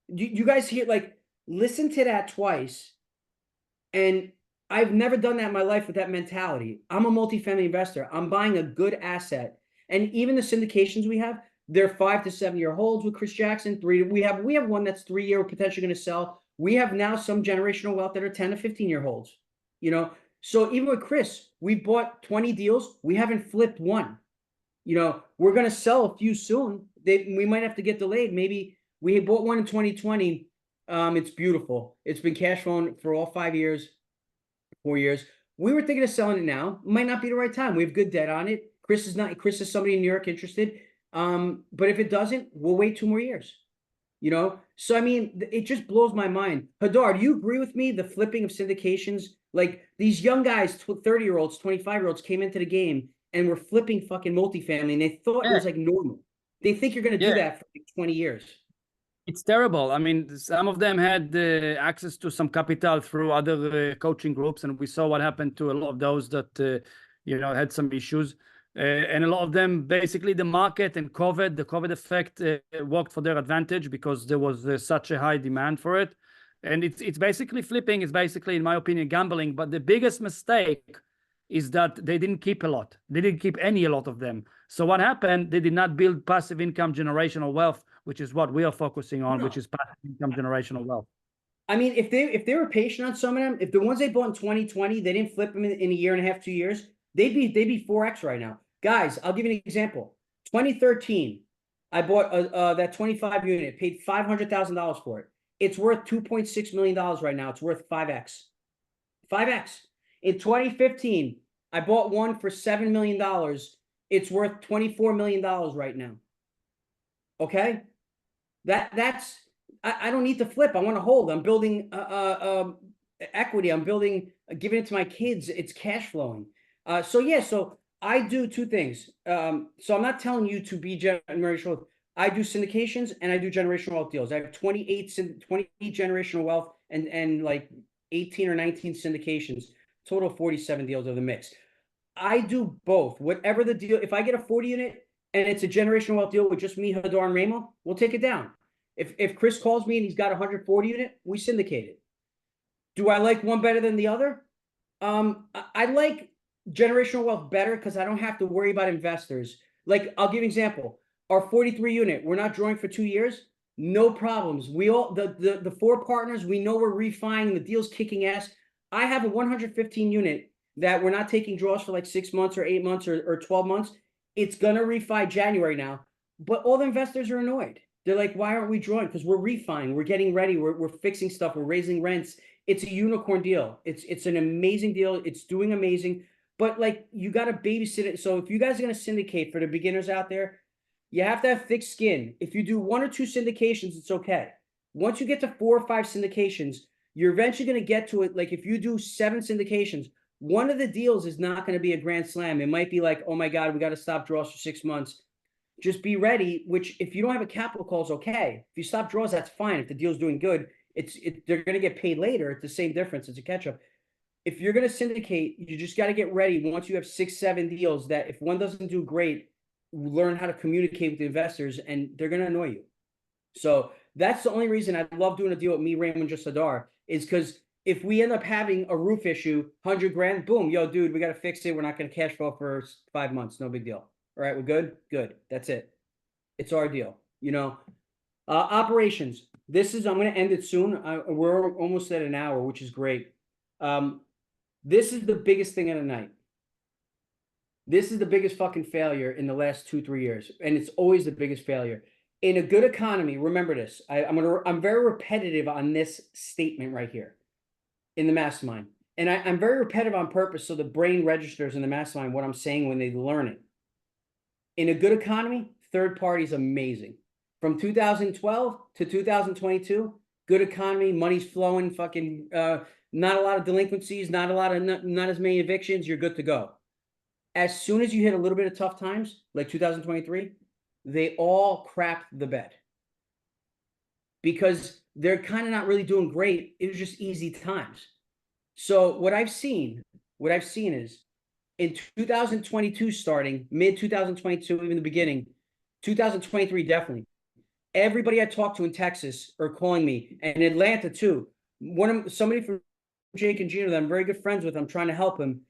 You guys hear, like, listen to that twice. And I've never done that in my life with that mentality. I'm a multifamily investor. I'm buying a good asset. And even the syndications we have, they're 5 to 7 year holds with Chris Jackson. We have one that's 3 year, potentially going to sell. We have now some generational wealth that are 10 to 15 year holds. You know, so even with Chris, we bought 20 deals. We haven't flipped one. You know, we're going to sell a few soon. We might have to get delayed. Maybe we bought one in 2020. It's beautiful. It's been cash flowing for all 5 years, 4 years. We were thinking of selling it now. Might not be the right time. We have good debt on it. Chris is somebody in New York interested. But if it doesn't, we'll wait 2 more years. You know, so I mean, it just blows my mind. Hadar, do you agree with me? The flipping of syndications, like these young guys, 30-year-olds, 25-year-olds came into the game and were flipping fucking multifamily, and they thought it was like normal. They think you're going to do that for like 20 years. It's terrible. I mean, some of them had access to some capital through other coaching groups, and we saw what happened to a lot of those that, had some issues. And a lot of them, basically the market and the COVID effect worked for their advantage because there was such a high demand for it. And it's basically flipping. It's basically, in my opinion, gambling. But the biggest mistake is that they didn't keep a lot. They didn't keep a lot of them. So what happened? They did not build passive income generational wealth, which is what we are focusing on, which is passive income generational wealth. I mean, if they were patient on some of them, if the ones they bought in 2020, they didn't flip them in a year and a half, 2 years, they'd be 4x right now. Guys, I'll give you an example. 2013, I bought that 25 unit, paid $500,000 for it. It's worth $2.6 million right now. It's worth 5x. 5x. In 2015, I bought one for $7 million. It's worth $24 million right now. Okay? That's I don't need to flip. I want to hold. I'm building equity. I'm giving it to my kids. It's cash flowing. So I do 2 things. So I'm not telling you to be generational. I do syndications and I do generational wealth deals. I have 20 generational wealth and like 18 or 19 syndications, total 47 deals of the mix. I do both. Whatever the deal, if I get a 40 unit and it's a generational wealth deal with just me, Hadar, and Ramo, we'll take it down. If Chris calls me and he's got a 140 unit, we syndicate it. Do I like one better than the other? I like generational wealth better because I don't have to worry about investors. Like, I'll give you an example. Our 43 unit, we're not drawing for 2 years. No problems. We all, the 4 partners, we know we're refining, the deal's kicking ass. I have a 115 unit that we're not taking draws for like 6 months or 8 months or 12 months. It's going to refi January now. But all the investors are annoyed. They're like, why aren't we drawing? Because we're refining, we're getting ready, we're fixing stuff, we're raising rents. It's a unicorn deal. It's an amazing deal. It's doing amazing. But like, you got to babysit it. So if you guys are going to syndicate, for the beginners out there, you have to have thick skin. If you do 1 or 2 syndications, it's okay. Once you get to 4 or 5 syndications, you're eventually going to get to it. Like if you do 7 syndications, one of the deals is not going to be a grand slam. It might be like, oh my God, we got to stop draws for 6 months. Just be ready, which if you don't have a capital call, is okay. If you stop draws, that's fine. If the deal's doing good, they're going to get paid later. It's the same difference. It's a catch up. If you're going to syndicate, you just got to get ready. Once you have 6, 7 deals, that if one doesn't do great, learn how to communicate with the investors, and they're going to annoy you. So that's the only reason I love doing a deal with me, Raymond, just Hadar, is because if we end up having a roof issue, 100 grand, boom, yo, dude, we got to fix it. We're not going to cash flow for 5 months. No big deal. All right, we're good? Good. That's it. It's our deal, Operations. I'm going to end it soon. We're almost at an hour, which is great. This is the biggest thing of the night. This is the biggest fucking failure in the last 2-3 years. And it's always the biggest failure. In a good economy, remember this. I'm very repetitive on this statement right here. in the mastermind. And I'm very repetitive on purpose so the brain registers in the mastermind what I'm saying when they learn it. In a good economy, third party is amazing. From 2012 to 2022, good economy, money's flowing, fucking not a lot of delinquencies, not as many evictions, you're good to go. As soon as you hit a little bit of tough times, like 2023, they all crap the bed. Because they're kind of not really doing great. It was just easy times. So what I've seen is in 2022 starting, mid 2022, even the beginning, 2023 definitely. Everybody I talked to in Texas are calling me, and Atlanta too. Somebody from Jake and Gino that I'm very good friends with, I'm trying to help him.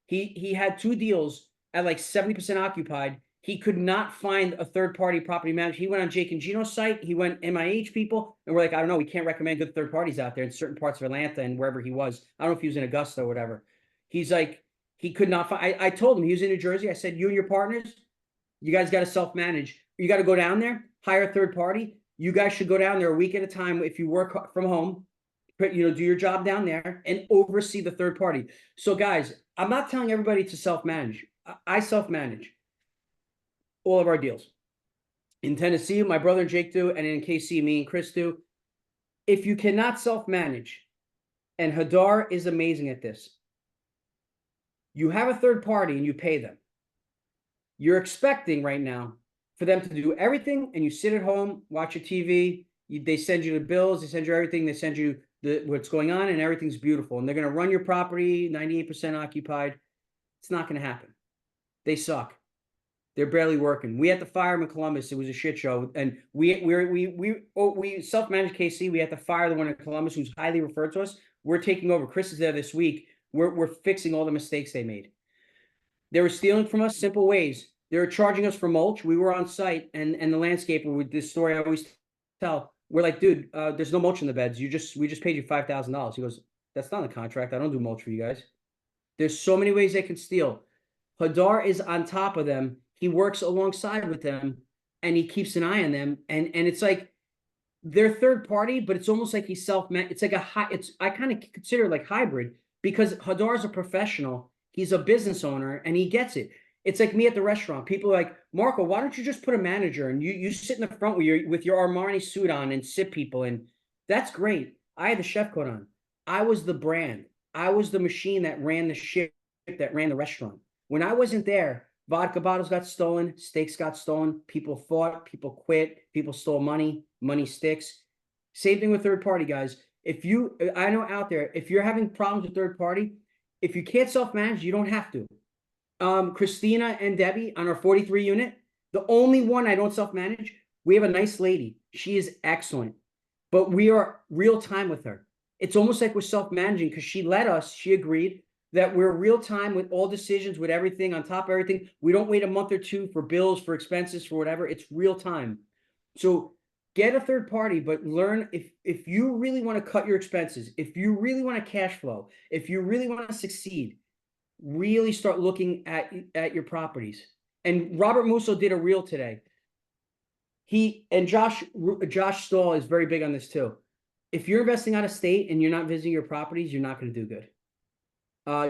He had 2 deals at like 70% occupied. He could not find a third-party property manager. He went on Jake and Gino's site. He went MIH people, and we're like, I don't know. We can't recommend good third parties out there in certain parts of Atlanta and wherever he was. I don't know if he was in Augusta or whatever. He's like, he could not find. I told him he was in New Jersey. I said, you and your partners, you guys got to self-manage. You got to go down there, hire a third party. You guys should go down there a week at a time if you work from home. Do your job down there and oversee the third party. So, guys, I'm not telling everybody to self-manage. I self-manage all of our deals. In Tennessee, my brother and Jake do, and in KC, me and Chris do. If you cannot self-manage, and Hadar is amazing at this, you have a third party and you pay them. You're expecting right now for them to do everything, and you sit at home, watch your TV, they send you the bills, they send you everything, they send you what's going on, and everything's beautiful. And they're going to run your property 98% occupied. It's not going to happen. They suck. They're barely working. We had to fire them in Columbus. It was a shit show. And we self-managed KC. We had to fire the one in Columbus who's highly referred to us. We're taking over. Chris is there this week. We're fixing all the mistakes they made. They were stealing from us simple ways. They were charging us for mulch. We were on site, and the landscaper, with this story I always tell, we're like, dude, there's no mulch in the beds. We just paid you $5,000. He goes, that's not a contract. I don't do mulch for you guys. There's so many ways they can steal. Hadar is on top of them. He works alongside with them, and he keeps an eye on them. And it's like they're third party, but it's almost like he's self-managed. It's like I kind of consider it like hybrid, because Hadar's a professional. He's a business owner, and he gets it. It's like me at the restaurant. People are like, Marco, why don't you just put a manager and you sit in the front with your Armani suit on and sit people in? That's great. I had the chef coat on. I was the brand. I was the machine that ran the ship, that ran the restaurant. When I wasn't there, vodka bottles got stolen, steaks got stolen, people fought, people quit, people stole money, money sticks. Same thing with third party, guys. I know out there, if you're having problems with third party, if you can't self-manage, you don't have to. Christina and Debbie on our 43 unit, the only one I don't self-manage, we have a nice lady. She is excellent, but we are real time with her. It's almost like we're self-managing because she agreed that we're real time with all decisions, with everything, on top of everything. We don't wait a month or two for bills, for expenses, for whatever. It's real time. So get a third party, but learn if you really want to cut your expenses, if you really want to cash flow, if you really want to succeed, really start looking at your properties. And Robert Musso did a reel today. Josh Stahl is very big on this too. If you're investing out of state and you're not visiting your properties, you're not going to do good.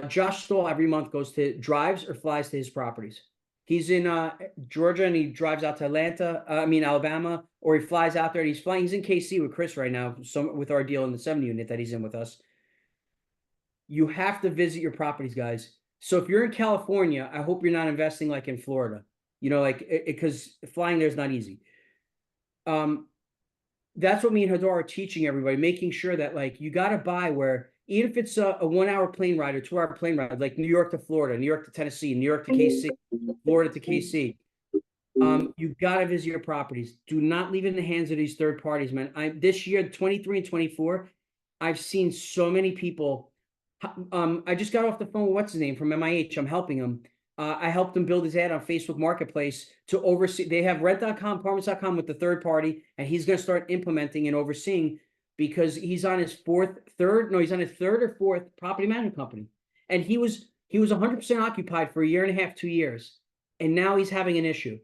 Josh Stahl every month drives or flies to his properties. He's in Georgia and he drives out to Alabama, or he flies out there and he's in KC with Chris right now, with our deal in the 7 unit that he's in with us. You have to visit your properties, guys. So if you're in California, I hope you're not investing like in Florida, because flying there is not easy. That's what me and Hadar are teaching everybody, making sure that like you got to buy where, even if it's a 1-hour plane ride or 2-hour plane ride, like New York to Florida, New York to Tennessee, New York to KC, Florida to KC, you got to visit your properties. Do not leave it in the hands of these third parties, man. This year, 23 and 24, I've seen so many people. I just got off the phone with what's his name from MIH. I'm helping him. I helped him build his ad on Facebook Marketplace to oversee. They have rent.com, apartments.com with the third party, and he's going to start implementing and overseeing, because he's on his third or fourth property management company. And he was 100% occupied for 1.5 2 years. And now he's having an issue.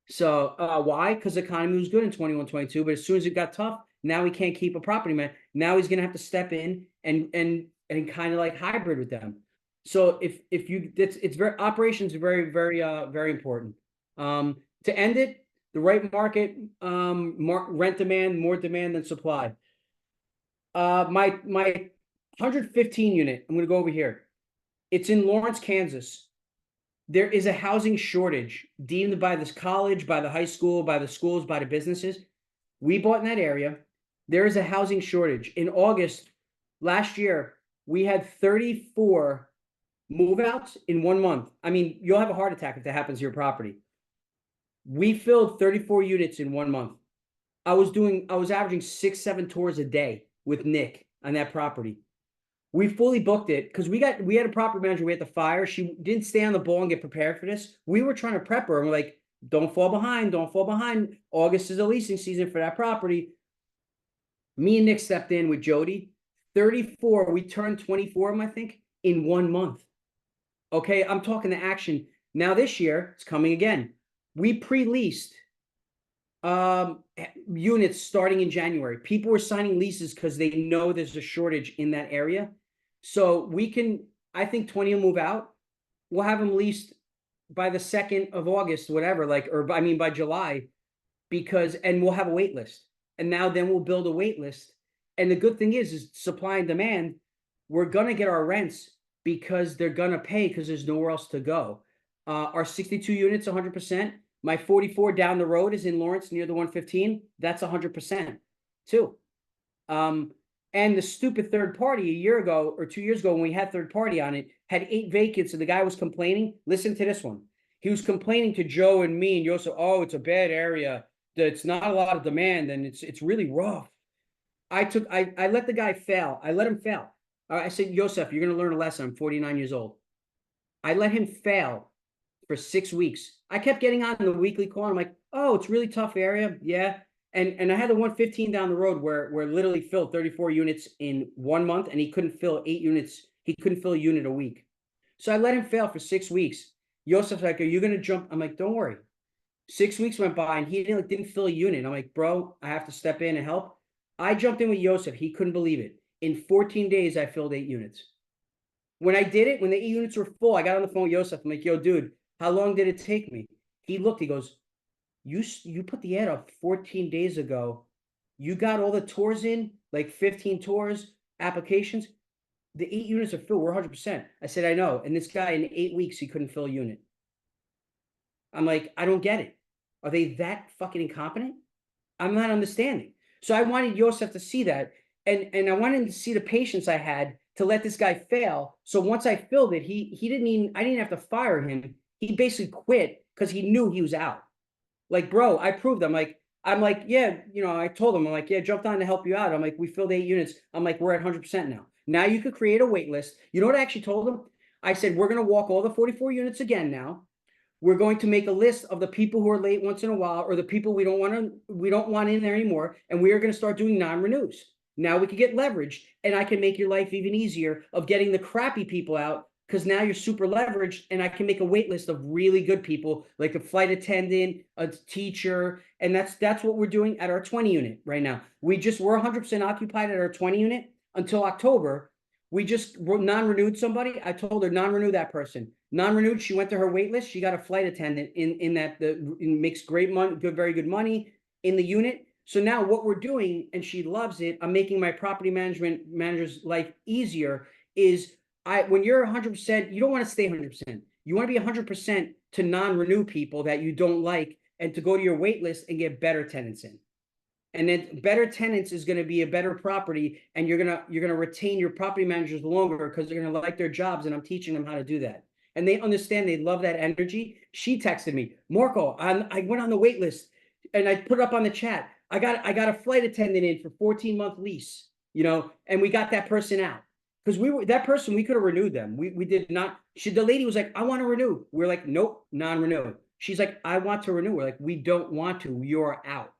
So why? Because the economy was good in 21, 22, but as soon as it got tough, Now he can't keep a property man. Now he's gonna have to step in and kind of like hybrid with them. So if you it's very operations are very important. To end it, the right market, rent demand, more demand than supply. My 115 unit, I'm gonna go over here. It's in Lawrence, Kansas. There is a housing shortage deemed by this college, by the high school, by the schools, by the businesses. We bought in that area. There is a housing shortage. In August last year, we had 34 move outs in 1 month. I mean, you'll have a heart attack if that happens to your property. We filled 34 units in 1 month. I was averaging 6-7 tours a day with Nick on that property. We fully booked it because we had a property manager we had to fire. She didn't stay on the ball and get prepared for this. We were trying to prep her and we're like, don't fall behind, don't fall behind. August is a leasing season for that property. Me and Nick stepped in with Jody. 34, we turned 24 of them, I think, in 1 month. Okay, I'm talking the action. Now this year, it's coming again. We pre-leased units starting in January. People were signing leases because they know there's a shortage in that area. So we can, I think 20 will move out. We'll have them leased by the 2nd of August, whatever, like, or I mean by July, and we'll have a wait list. And now then we'll build a wait list. And the good thing is supply and demand. We're gonna get our rents because they're gonna pay because there's nowhere else to go. Our 62 units, 100%. My 44 down the road is in Lawrence near the 115. That's 100% too. And the stupid third party a year ago or 2 years ago when we had third party on it had 8 vacates and the guy was complaining. Listen to this one. He was complaining to Joe and me and Yosef, oh, it's a bad area. It's not a lot of demand and it's really rough. I let the guy fail. I let him fail. I said, Yosef, you're going to learn a lesson. I'm 49 years old. I let him fail for 6 weeks. I kept getting on the weekly call. I'm like, oh, it's really tough area. Yeah. And I had the 115 down the road where literally filled 34 units in 1 month and he couldn't fill 8 units. He couldn't fill a unit a week. So I let him fail for 6 weeks. Yosef's like, are you going to jump? I'm like, don't worry. 6 weeks went by and he didn't fill a unit. I'm like, bro, I have to step in and help. I jumped in with Yosef. He couldn't believe it. In 14 days, I filled 8 units. When I did it, when the 8 units were full, I got on the phone with Yosef. I'm like, yo, dude, how long did it take me? He looked, he goes, you put the ad up 14 days ago. You got all the tours in, like 15 tours, applications. The 8 units are filled. We're 100%. I said, I know. And this guy in 8 weeks, he couldn't fill a unit. I'm like, I don't get it. Are they that fucking incompetent? I'm not understanding. So I wanted Yosef to see that. And I wanted him to see the patience I had to let this guy fail. So once I filled it, I didn't have to fire him. He basically quit because he knew he was out. Like, bro, I proved. I'm like, yeah, I told him, I'm like, yeah, jumped on to help you out. I'm like, we filled 8 units. I'm like, we're at 100% now. Now you could create a wait list. You know what I actually told him? I said, we're going to walk all the 44 units again now. We're going to make a list of the people who are late once in a while, or the people we don't want in there anymore. And we are going to start doing non-renews. Now we can get leverage and I can make your life even easier of getting the crappy people out because now you're super leveraged and I can make a wait list of really good people like a flight attendant, a teacher. And that's what we're doing at our 20 unit right now. We're 100% occupied at our 20 unit until October. We just non-renewed somebody. I told her non-renew that person. Non-renewed, she went to her wait list. She got a flight attendant makes great money, very good money in the unit. So now what we're doing, and she loves it, I'm making my property manager's life easier, is when you're 100%, you don't want to stay 100%. You want to be 100% to non-renew people that you don't like and to go to your wait list and get better tenants in. And then better tenants is going to be a better property, and you're gonna retain your property managers longer because they're going to like their jobs, and I'm teaching them how to do that. And they understand, they love that energy. She texted me, Marco, I went on the wait list and I put it up on the chat. I got a flight attendant in for 14-month lease, and we got that person out because that person, we could have renewed them. We did not. The lady was like, I want to renew. We're like, nope, non-renew. She's like, I want to renew. We're like, we don't want to. You're out.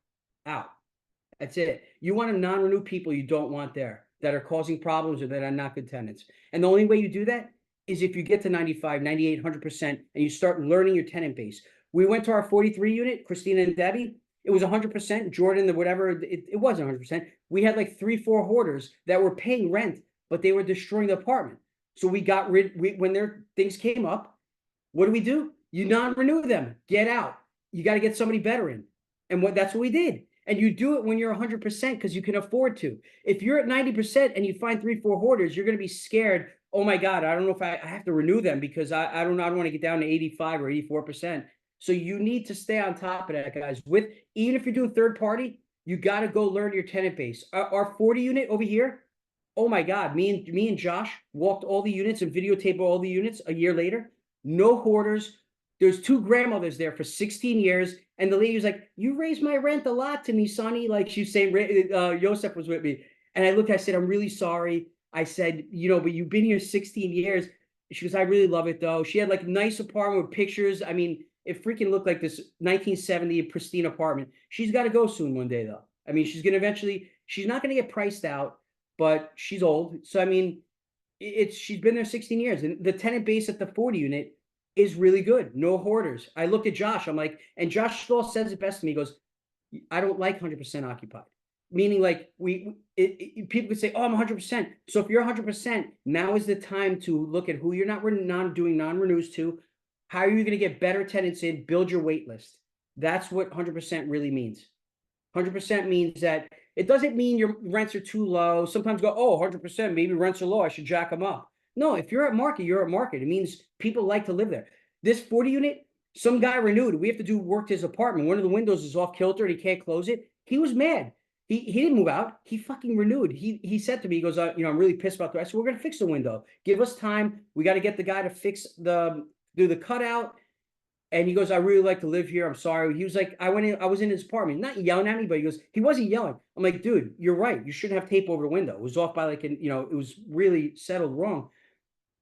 That's it. You want to non-renew people you don't want there that are causing problems or that are not good tenants. And the only way you do that is if you get to 95, 98, 100%, and you start learning your tenant base. We went to our 43 unit, Christina and Debbie. it was 100%. Jordan, the whatever, it wasn't 100%. We had like 3-4 hoarders that were paying rent, but they were destroying the apartment. So we got when their things came up, what do? You non-renew them. Get out. You got to get somebody better in. And that's what we did. And you do it when you're 100% because you can afford to. If you're at 90% and you find 3-4 hoarders, you're going to be scared. Oh my God, I don't know if I have to renew them because I don't want to get down to 85 or 84%. So you need to stay on top of that, guys. Even if you're doing third party, you got to go learn your tenant base. Our 40 unit over here, oh my God, me and Josh walked all the units and videotaped all the units a year later. No hoarders. There's 2 grandmothers there for 16 years. And the lady was like, you raised my rent a lot to me, Sonny. Like she was saying, Joseph was with me. And I said, I'm really sorry. I said, but you've been here 16 years. She goes, I really love it though. She had like a nice apartment with pictures. I mean, it freaking looked like this 1970 pristine apartment. She's got to go soon one day though. I mean, she's not going to get priced out, but she's old. So, I mean, she's been there 16 years. And the tenant base at the 40 unit is really good. No hoarders. I looked at Josh. I'm like, and Josh Stoll says it best to me. He goes, I don't like 100% occupied. Meaning like people could say, oh, I'm 100%. So if you're 100%, now is the time to look at who you're not doing non-renews to. How are you going to get better tenants in? Build your wait list. That's what 100% really means. 100% means that it doesn't mean your rents are too low. Sometimes go, oh, 100%, maybe rents are low. I should jack them up. No, if you're at market, you're at market. It means people like to live there. This 40 unit, some guy renewed. We have to do work to his apartment. One of the windows is off kilter and he can't close it. He was mad. He didn't move out. He fucking renewed. He said to me, he goes, I'm really pissed about that. I said, we're going to fix the window. Give us time. We got to get the guy to do the cutout. And he goes, I really like to live here. I'm sorry. He was like, I was in his apartment, not yelling at me, but he wasn't yelling. I'm like, dude, you're right. You shouldn't have tape over the window. It was off by like, it was really settled wrong.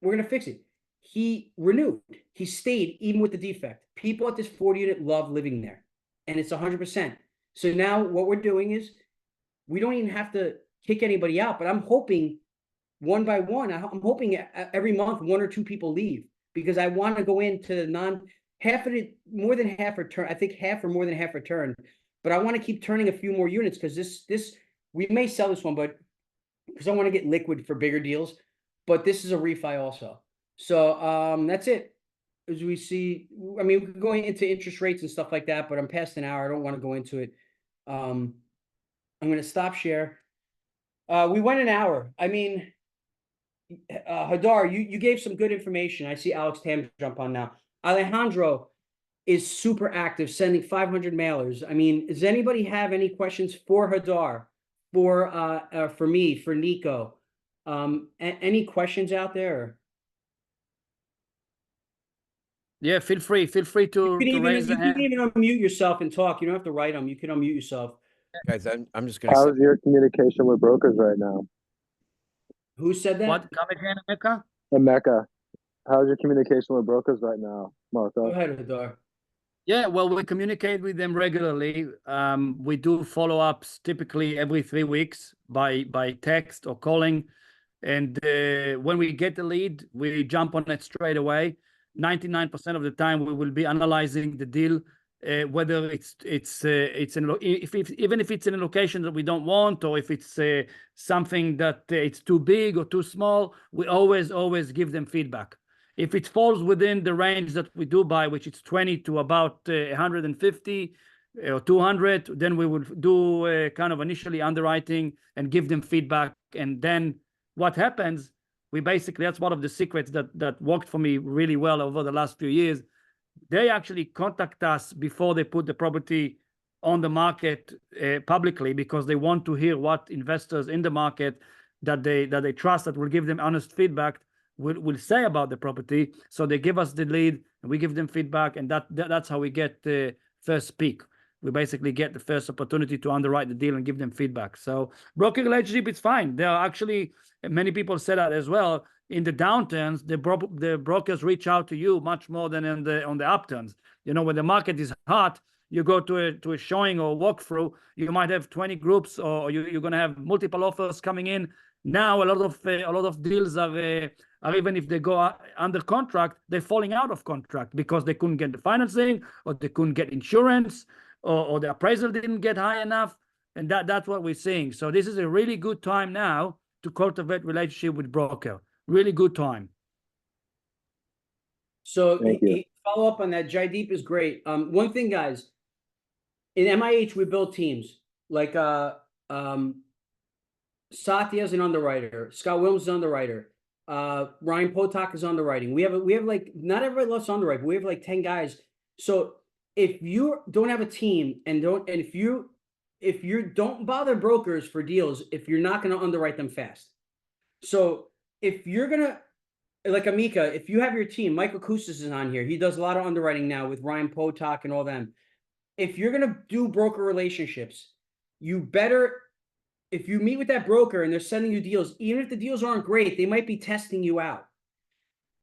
We're going to fix it. He renewed. He stayed even with the defect. People at this 40 unit love living there. And it's 100%. So now what we're doing is we don't even have to kick anybody out, but I'm hoping one by one, I'm hoping every month 1 or 2 people leave because I want to go into half of it, more than half return. I think half or more than half return, but I want to keep turning a few more units because this we may sell this one, but because I want to get liquid for bigger deals. But this is a refi also. So that's it. As we see, I mean, we're going into interest rates and stuff like that, but I'm past an hour. I don't want to go into it. I'm going to stop share. We went an hour. I mean, Hadar, you gave some good information. I see Alex Tam jump on now. Alejandro is super active, sending 500 mailers. I mean, does anybody have any questions for Hadar, for me, for Nico? Any questions out there? Yeah, feel free to raise a hand. You can even unmute yourself and talk. You don't have to write them. You can unmute yourself. Guys, I'm just going to How's your communication with brokers right now? Who said that? What? Come again, Emeka? Emeka, how's your communication with brokers right now, Marco? Go ahead, Hadar. Yeah, well, we communicate with them regularly. We do follow-ups typically every 3 weeks by text or calling. And when we get the lead, we jump on it straight away. 99% of the time, we will be analyzing the deal, whether even if it's in a location that we don't want, or if it's something that it's too big or too small, we always give them feedback. If it falls within the range that we do buy, which is 20 to about 150 or 200, then we will do kind of initially underwriting and give them feedback. And then what happens, that's one of the secrets that worked for me really well over the last few years. They actually contact us before they put the property on the market publicly, because they want to hear what investors in the market that they trust, that will give them honest feedback, will say about the property. So they give us the lead and we give them feedback, and that's how we get the first peak. We basically get the first opportunity to underwrite the deal and give them feedback. So broker relationship, it's fine. There are actually, many people say that as well. In the downturns, the brokers reach out to you much more than on the upturns. When the market is hot, you go to a showing or walkthrough, you might have 20 groups, or you're going to have multiple offers coming in. Now a lot of deals are even if they go under contract, they're falling out of contract because they couldn't get the financing or they couldn't get insurance. or the appraisal didn't get high enough. And that's what we're seeing. So this is a really good time now to cultivate relationship with broker. Really good time. So Thank you. follow up on that. Jaideep is great. One thing, guys, in MIH, we build teams like Satya is an underwriter. Scott Williams is an underwriter. Ryan Potok is underwriting. We have like, not everybody loves to underwrite, but we have like 10 guys. So if you don't have a team and if you don't bother brokers for deals, if you're not going to underwrite them fast. So if you're going to, like Amika, if you have your team, Michael Koustis is on here. He does a lot of underwriting now with Ryan Potok and all them. If you're going to do broker relationships, you better, if you meet with that broker and they're sending you deals, even if the deals aren't great, they might be testing you out.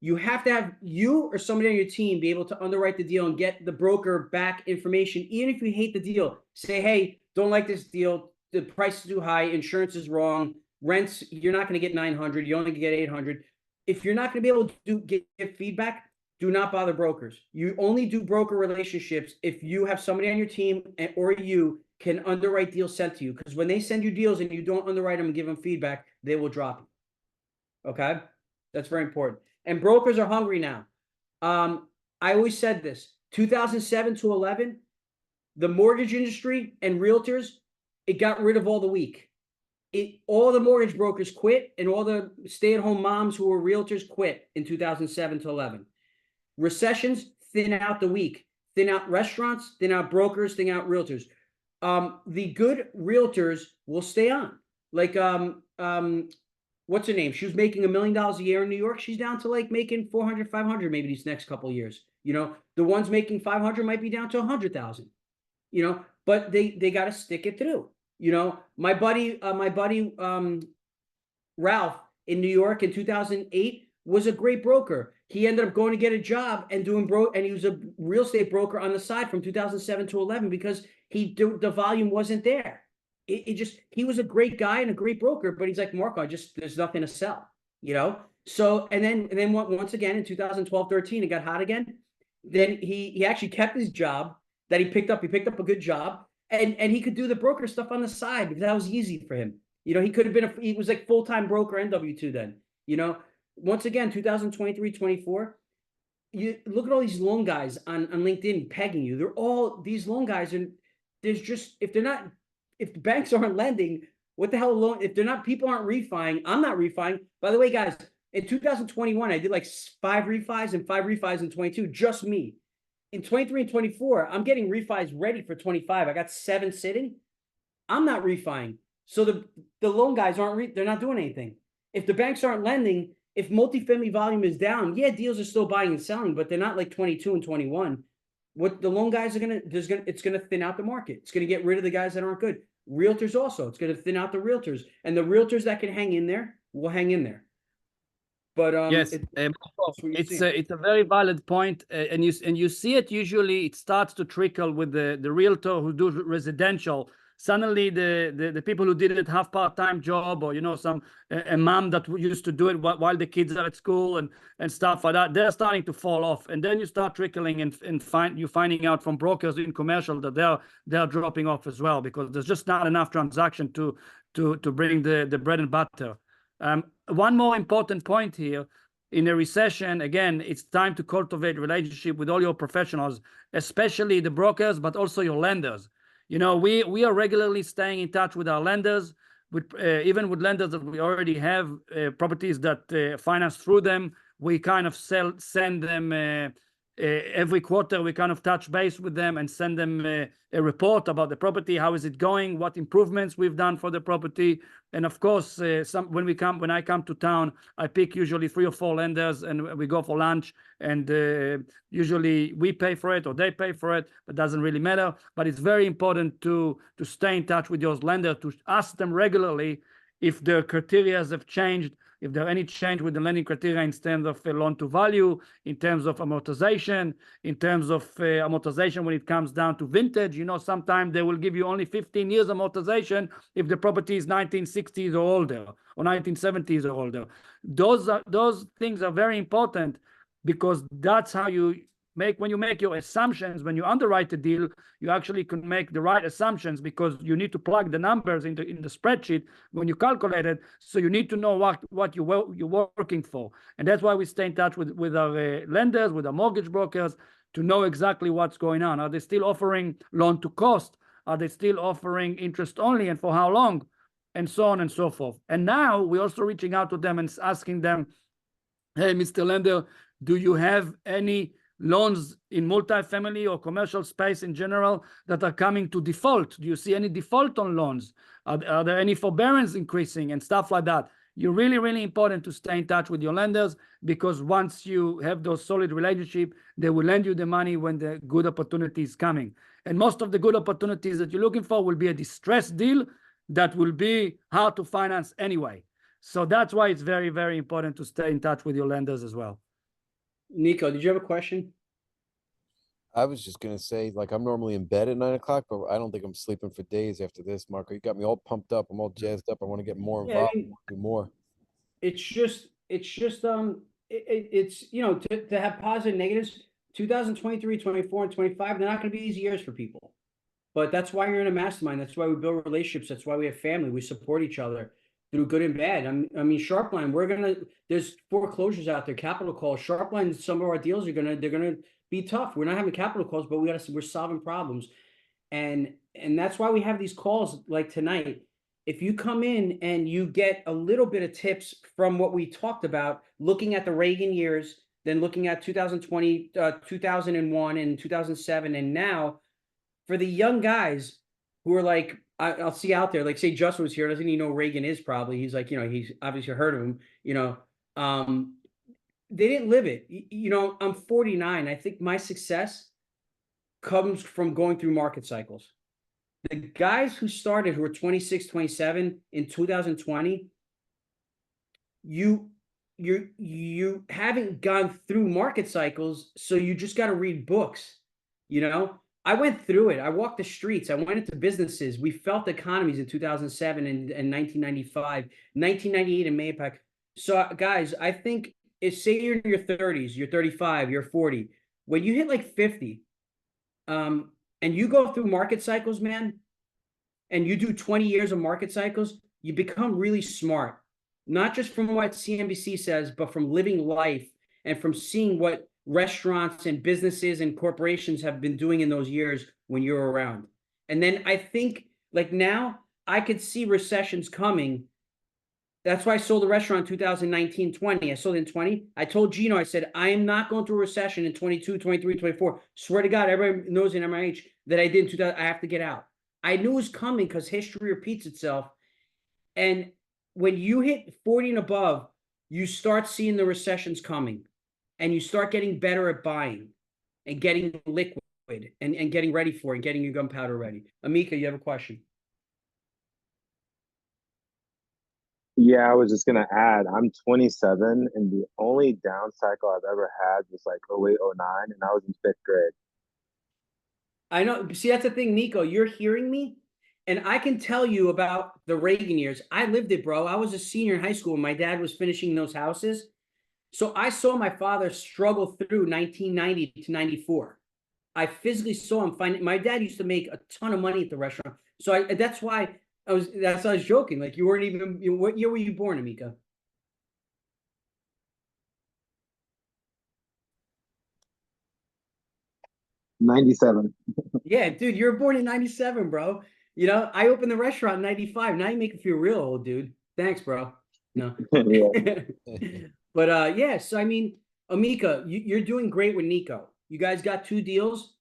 You have to have you or somebody on your team be able to underwrite the deal and get the broker back information. Even if you hate the deal, say, hey, don't like this deal. The price is too high. Insurance is wrong. Rents, you're not going to get 900. You only get 800. If you're not going to be able to give feedback, do not bother brokers. You only do broker relationships if you have somebody on your team or you can underwrite deals sent to you. Because when they send you deals and you don't underwrite them and give them feedback, they will drop you. Okay? That's very important. And brokers are hungry now. I always said this, 2007 to 11, the mortgage industry and realtors, it got rid of all the weak. All the mortgage brokers quit and all the stay-at-home moms who were realtors quit in 2007 to 11. Recessions thin out the weak, thin out restaurants, thin out brokers, thin out realtors. The good realtors will stay on. Like what's her name? She was making $1 million a year in New York. She's down to like making 400, 500 maybe these next couple of years. You know, the ones making 500 might be down to 100,000. You know, but they got to stick it through. You know, my buddy Ralph in New York in 2008 was a great broker. He ended up going to get a job and doing and he was a real estate broker on the side from 2007 to 11 because the volume wasn't there. He was a great guy and a great broker, but he's like, Marco, there's nothing to sell, you know? So, and then once again in 2012, 13, it got hot again. Then he actually kept his job that he picked up. He picked up a good job and he could do the broker stuff on the side because that was easy for him. You know, he could have been he was like full-time broker and W2 then, you know? Once again, 2023, 24, you look at all these loan guys on LinkedIn pegging you. They're all these loan guys, and there's just if the banks aren't lending, what the hell loan? If people aren't refining, I'm not refining. By the way, guys, in 2021, I did like 5 refis and 5 refis in 22, just me. In 23 and 24, I'm getting refis ready for 25. I got 7 sitting. I'm not refining. So the loan guys they're not doing anything. If the banks aren't lending, if multifamily volume is down, yeah, deals are still buying and selling, but they're not like 22 and 21. What the loan guys are it's gonna thin out the market. It's gonna get rid of the guys that aren't good. Realtors also, it's gonna thin out the realtors, and the realtors that can hang in there will hang in there. But yes, it's a very valid point, and you see it usually. It starts to trickle with the realtor who do residential. Suddenly the people who did it have part-time job, or you know, a mom that used to do it while the kids are at school and stuff like that, they're starting to fall off, and then you start trickling and finding out from brokers in commercial that they're dropping off as well because there's just not enough transaction to bring the bread and butter. One more important point here: in a recession, again, it's time to cultivate relationship with all your professionals, especially the brokers, but also your lenders. You know, we are regularly staying in touch with our lenders, even with lenders that we already have properties that finance through them. We kind of send them every quarter. We kind of touch base with them and send them a report about the property. How is it going? What improvements we've done for the property? And of course, when I come to town, I pick usually 3 or 4 lenders and we go for lunch. And usually we pay for it or they pay for it, but doesn't really matter. But it's very important to stay in touch with your lender, to ask them regularly if their criteria have changed, if there are any change with the lending criteria in terms of loan to value, in terms of amortization, in terms of amortization when it comes down to vintage. You know, sometimes they will give you only 15 years amortization if the property is 1960s or older or 1970s or older. Those things are very important because that's how you when you make your assumptions, when you underwrite the deal, you actually can make the right assumptions because you need to plug the numbers in the spreadsheet when you calculate it. So you need to know what you're working for. And that's why we stay in touch with our lenders, with our mortgage brokers, to know exactly what's going on. Are they still offering loan to cost? Are they still offering interest only, and for how long? And so on and so forth. And now we're also reaching out to them and asking them, hey, Mr. Lender, do you have any loans in multifamily or commercial space in general that are coming to default? Do you see any default on loans? Are there any forbearance increasing and stuff like that? You're really, really important to stay in touch with your lenders, because once you have those solid relationships, they will lend you the money when the good opportunity is coming. And most of the good opportunities that you're looking for will be a distressed deal that will be hard to finance anyway. So that's why it's very, very important to stay in touch with your lenders as well. Nico, did you have a question? I was just gonna say, like, I'm normally in bed at 9 o'clock, but I don't think I'm sleeping for days after this, Marco. You got me all pumped up. I'm all jazzed up. I want to get more Yeah, I involved, mean, do more. it's just it's to have positive negatives. 2023, 24, and 25, they're not going to be easy years for people. But that's why you're in a mastermind. That's why we build relationships. That's why we have family. We support each other through good and bad. I mean, Sharpline, there's foreclosures out there, capital calls. Sharpline, some of our deals they're gonna be tough. We're not having capital calls, but we're solving problems. And that's why we have these calls like tonight. If you come in and you get a little bit of tips from what we talked about, looking at the Reagan years, then looking at 2020, 2001 and 2007, and now, for the young guys who are like, I'll see out there, like say Justin was here, doesn't he know Reagan is probably, he's like, he's obviously heard of him, they didn't live it. I'm 49. I think my success comes from going through market cycles. The guys who started, who were 26, 27 in 2020, you haven't gone through market cycles, so you just got to read books. I went through it. I walked the streets. I went into businesses. We felt economies in 2007 and 1995, 1998 in Mapac. So guys, I think say you're in your 30s, you're 35, you're 40. When you hit like 50, and you go through market cycles, man, and you do 20 years of market cycles, you become really smart. Not just from what CNBC says, but from living life and from seeing what restaurants and businesses and corporations have been doing in those years when you're around. And then I think, like now, I could see recessions coming. That's why I sold the restaurant in 2019, 20. I sold it in 20. I told Gino, I said, I am not going through a recession in 22, 23, 24. Swear to God, everybody knows in MIH that I did in 2000. I have to get out. I knew it was coming because history repeats itself. And when you hit 40 and above, you start seeing the recessions coming, and you start getting better at buying and getting liquid and getting ready for it and getting your gunpowder ready. Amika, you have a question? Yeah, I was just gonna add, I'm 27, and the only down cycle I've ever had was like 08, 09, and I was in 5th grade. I know. See, that's the thing, Nico. You're hearing me, and I can tell you about the Reagan years. I lived it, bro. I was a senior in high school, and my dad was finishing those houses. So I saw my father struggle through 1990 to 94. I physically saw him find it. My dad used to make a ton of money at the restaurant. So that's why I was joking. Like, you weren't even, what year were you born, Amika? '97. Yeah, dude, you were born in 97, bro. I opened the restaurant in 95. Now you make me feel real old, dude. Thanks, bro. No. Yeah. But yeah, so I mean, Amika, you're doing great with Nico. You guys got 2 deals.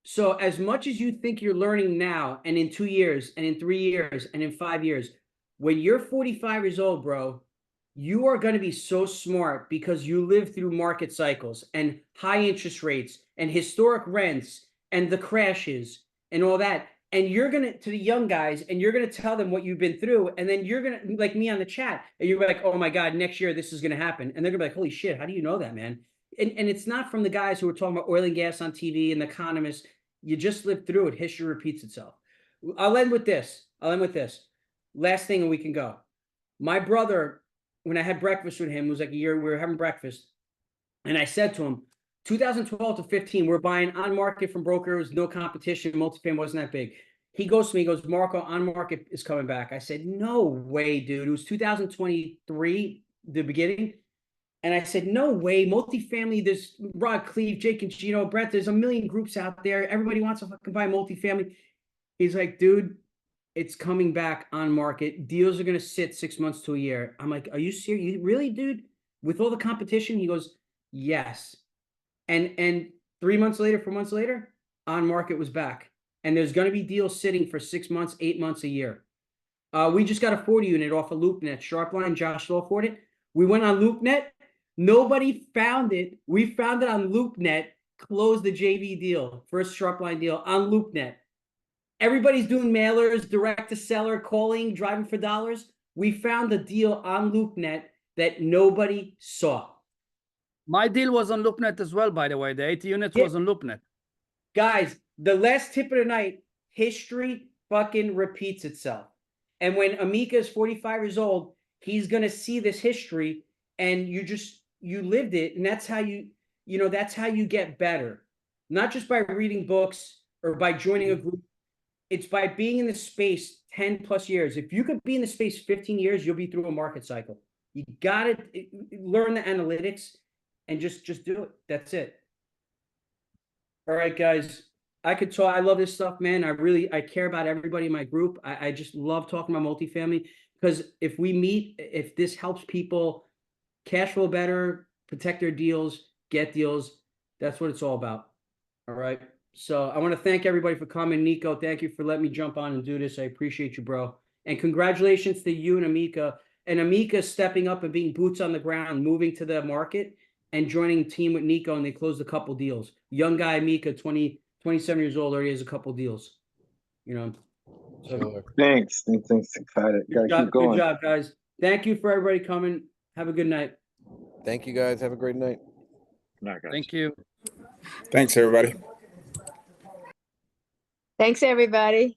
So as much as you think you're learning now, and in 2 years, and in 3 years, and in 5 years, when you're 45 years old, bro, you are going to be so smart because you live through market cycles and high interest rates and historic rents and the crashes and all that. And you're going to the young guys, and you're going to tell them what you've been through. And then you're going to, like me on the chat, and you're like, oh my God, next year this is going to happen. And they're going to be like, holy shit, how do you know that, man? And it's not from the guys who are talking about oil and gas on TV and the economists. You just lived through it. History repeats itself. I'll end with this. Last thing, and we can go. My brother, when I had breakfast with him, it was like a year, we were having breakfast. And I said to him, 2012 to 15, we're buying on market from brokers, no competition. Multifamily wasn't that big. He goes to me, he goes, Marco, on market is coming back. I said, no way, dude. It was 2023, the beginning. And I said, no way, multifamily, there's Rod Cleve, Jake and Gino, Brett, there's a million groups out there. Everybody wants to fucking buy multifamily. He's like, dude, it's coming back on market. Deals are going to sit 6 months to a year. I'm like, are you serious? You really, dude? With all the competition? He goes, yes. And 3 months later, 4 months later, on market was back. And there's going to be deals sitting for 6 months, 8 months, a year. We just got a 40 unit off of LoopNet. Sharpline, Josh Lawford it. We went on LoopNet. Nobody found it. We found it on LoopNet, closed the JV deal, first Sharpline deal on LoopNet. Everybody's doing mailers, direct to seller, calling, driving for dollars. We found the deal on LoopNet that nobody saw. My deal was on LoopNet as well, by the way. The 80 units was on LoopNet. Guys, the last tip of the night, history fucking repeats itself. And when Amika is 45 years old, he's going to see this history and you lived it. And that's how that's how you get better. Not just by reading books or by joining a group. It's by being in the space 10 plus years. If you could be in the space 15 years, you'll be through a market cycle. You got to learn the analytics and just do it. That's it. All right, guys. I could talk. I love this stuff, man. I care about everybody in my group. I just love talking about multifamily because if we meet, if this helps people cash flow better, protect their deals, get deals, that's what it's all about. All right. So I want to thank everybody for coming. Nico, thank you for letting me jump on and do this. I appreciate you, bro. And congratulations to you and Amika. And Amika stepping up and being boots on the ground, moving to the market and joining team with Nico, and they closed a couple deals. Young guy, Amika, 27 years old, already has a couple deals. So, Thanks. Excited. Gotta keep going. Good job, guys. Thank you for everybody coming. Have a good night. Thank you, guys. Have a great night. Good night, guys. Thank you. Thanks, everybody. Thanks, everybody.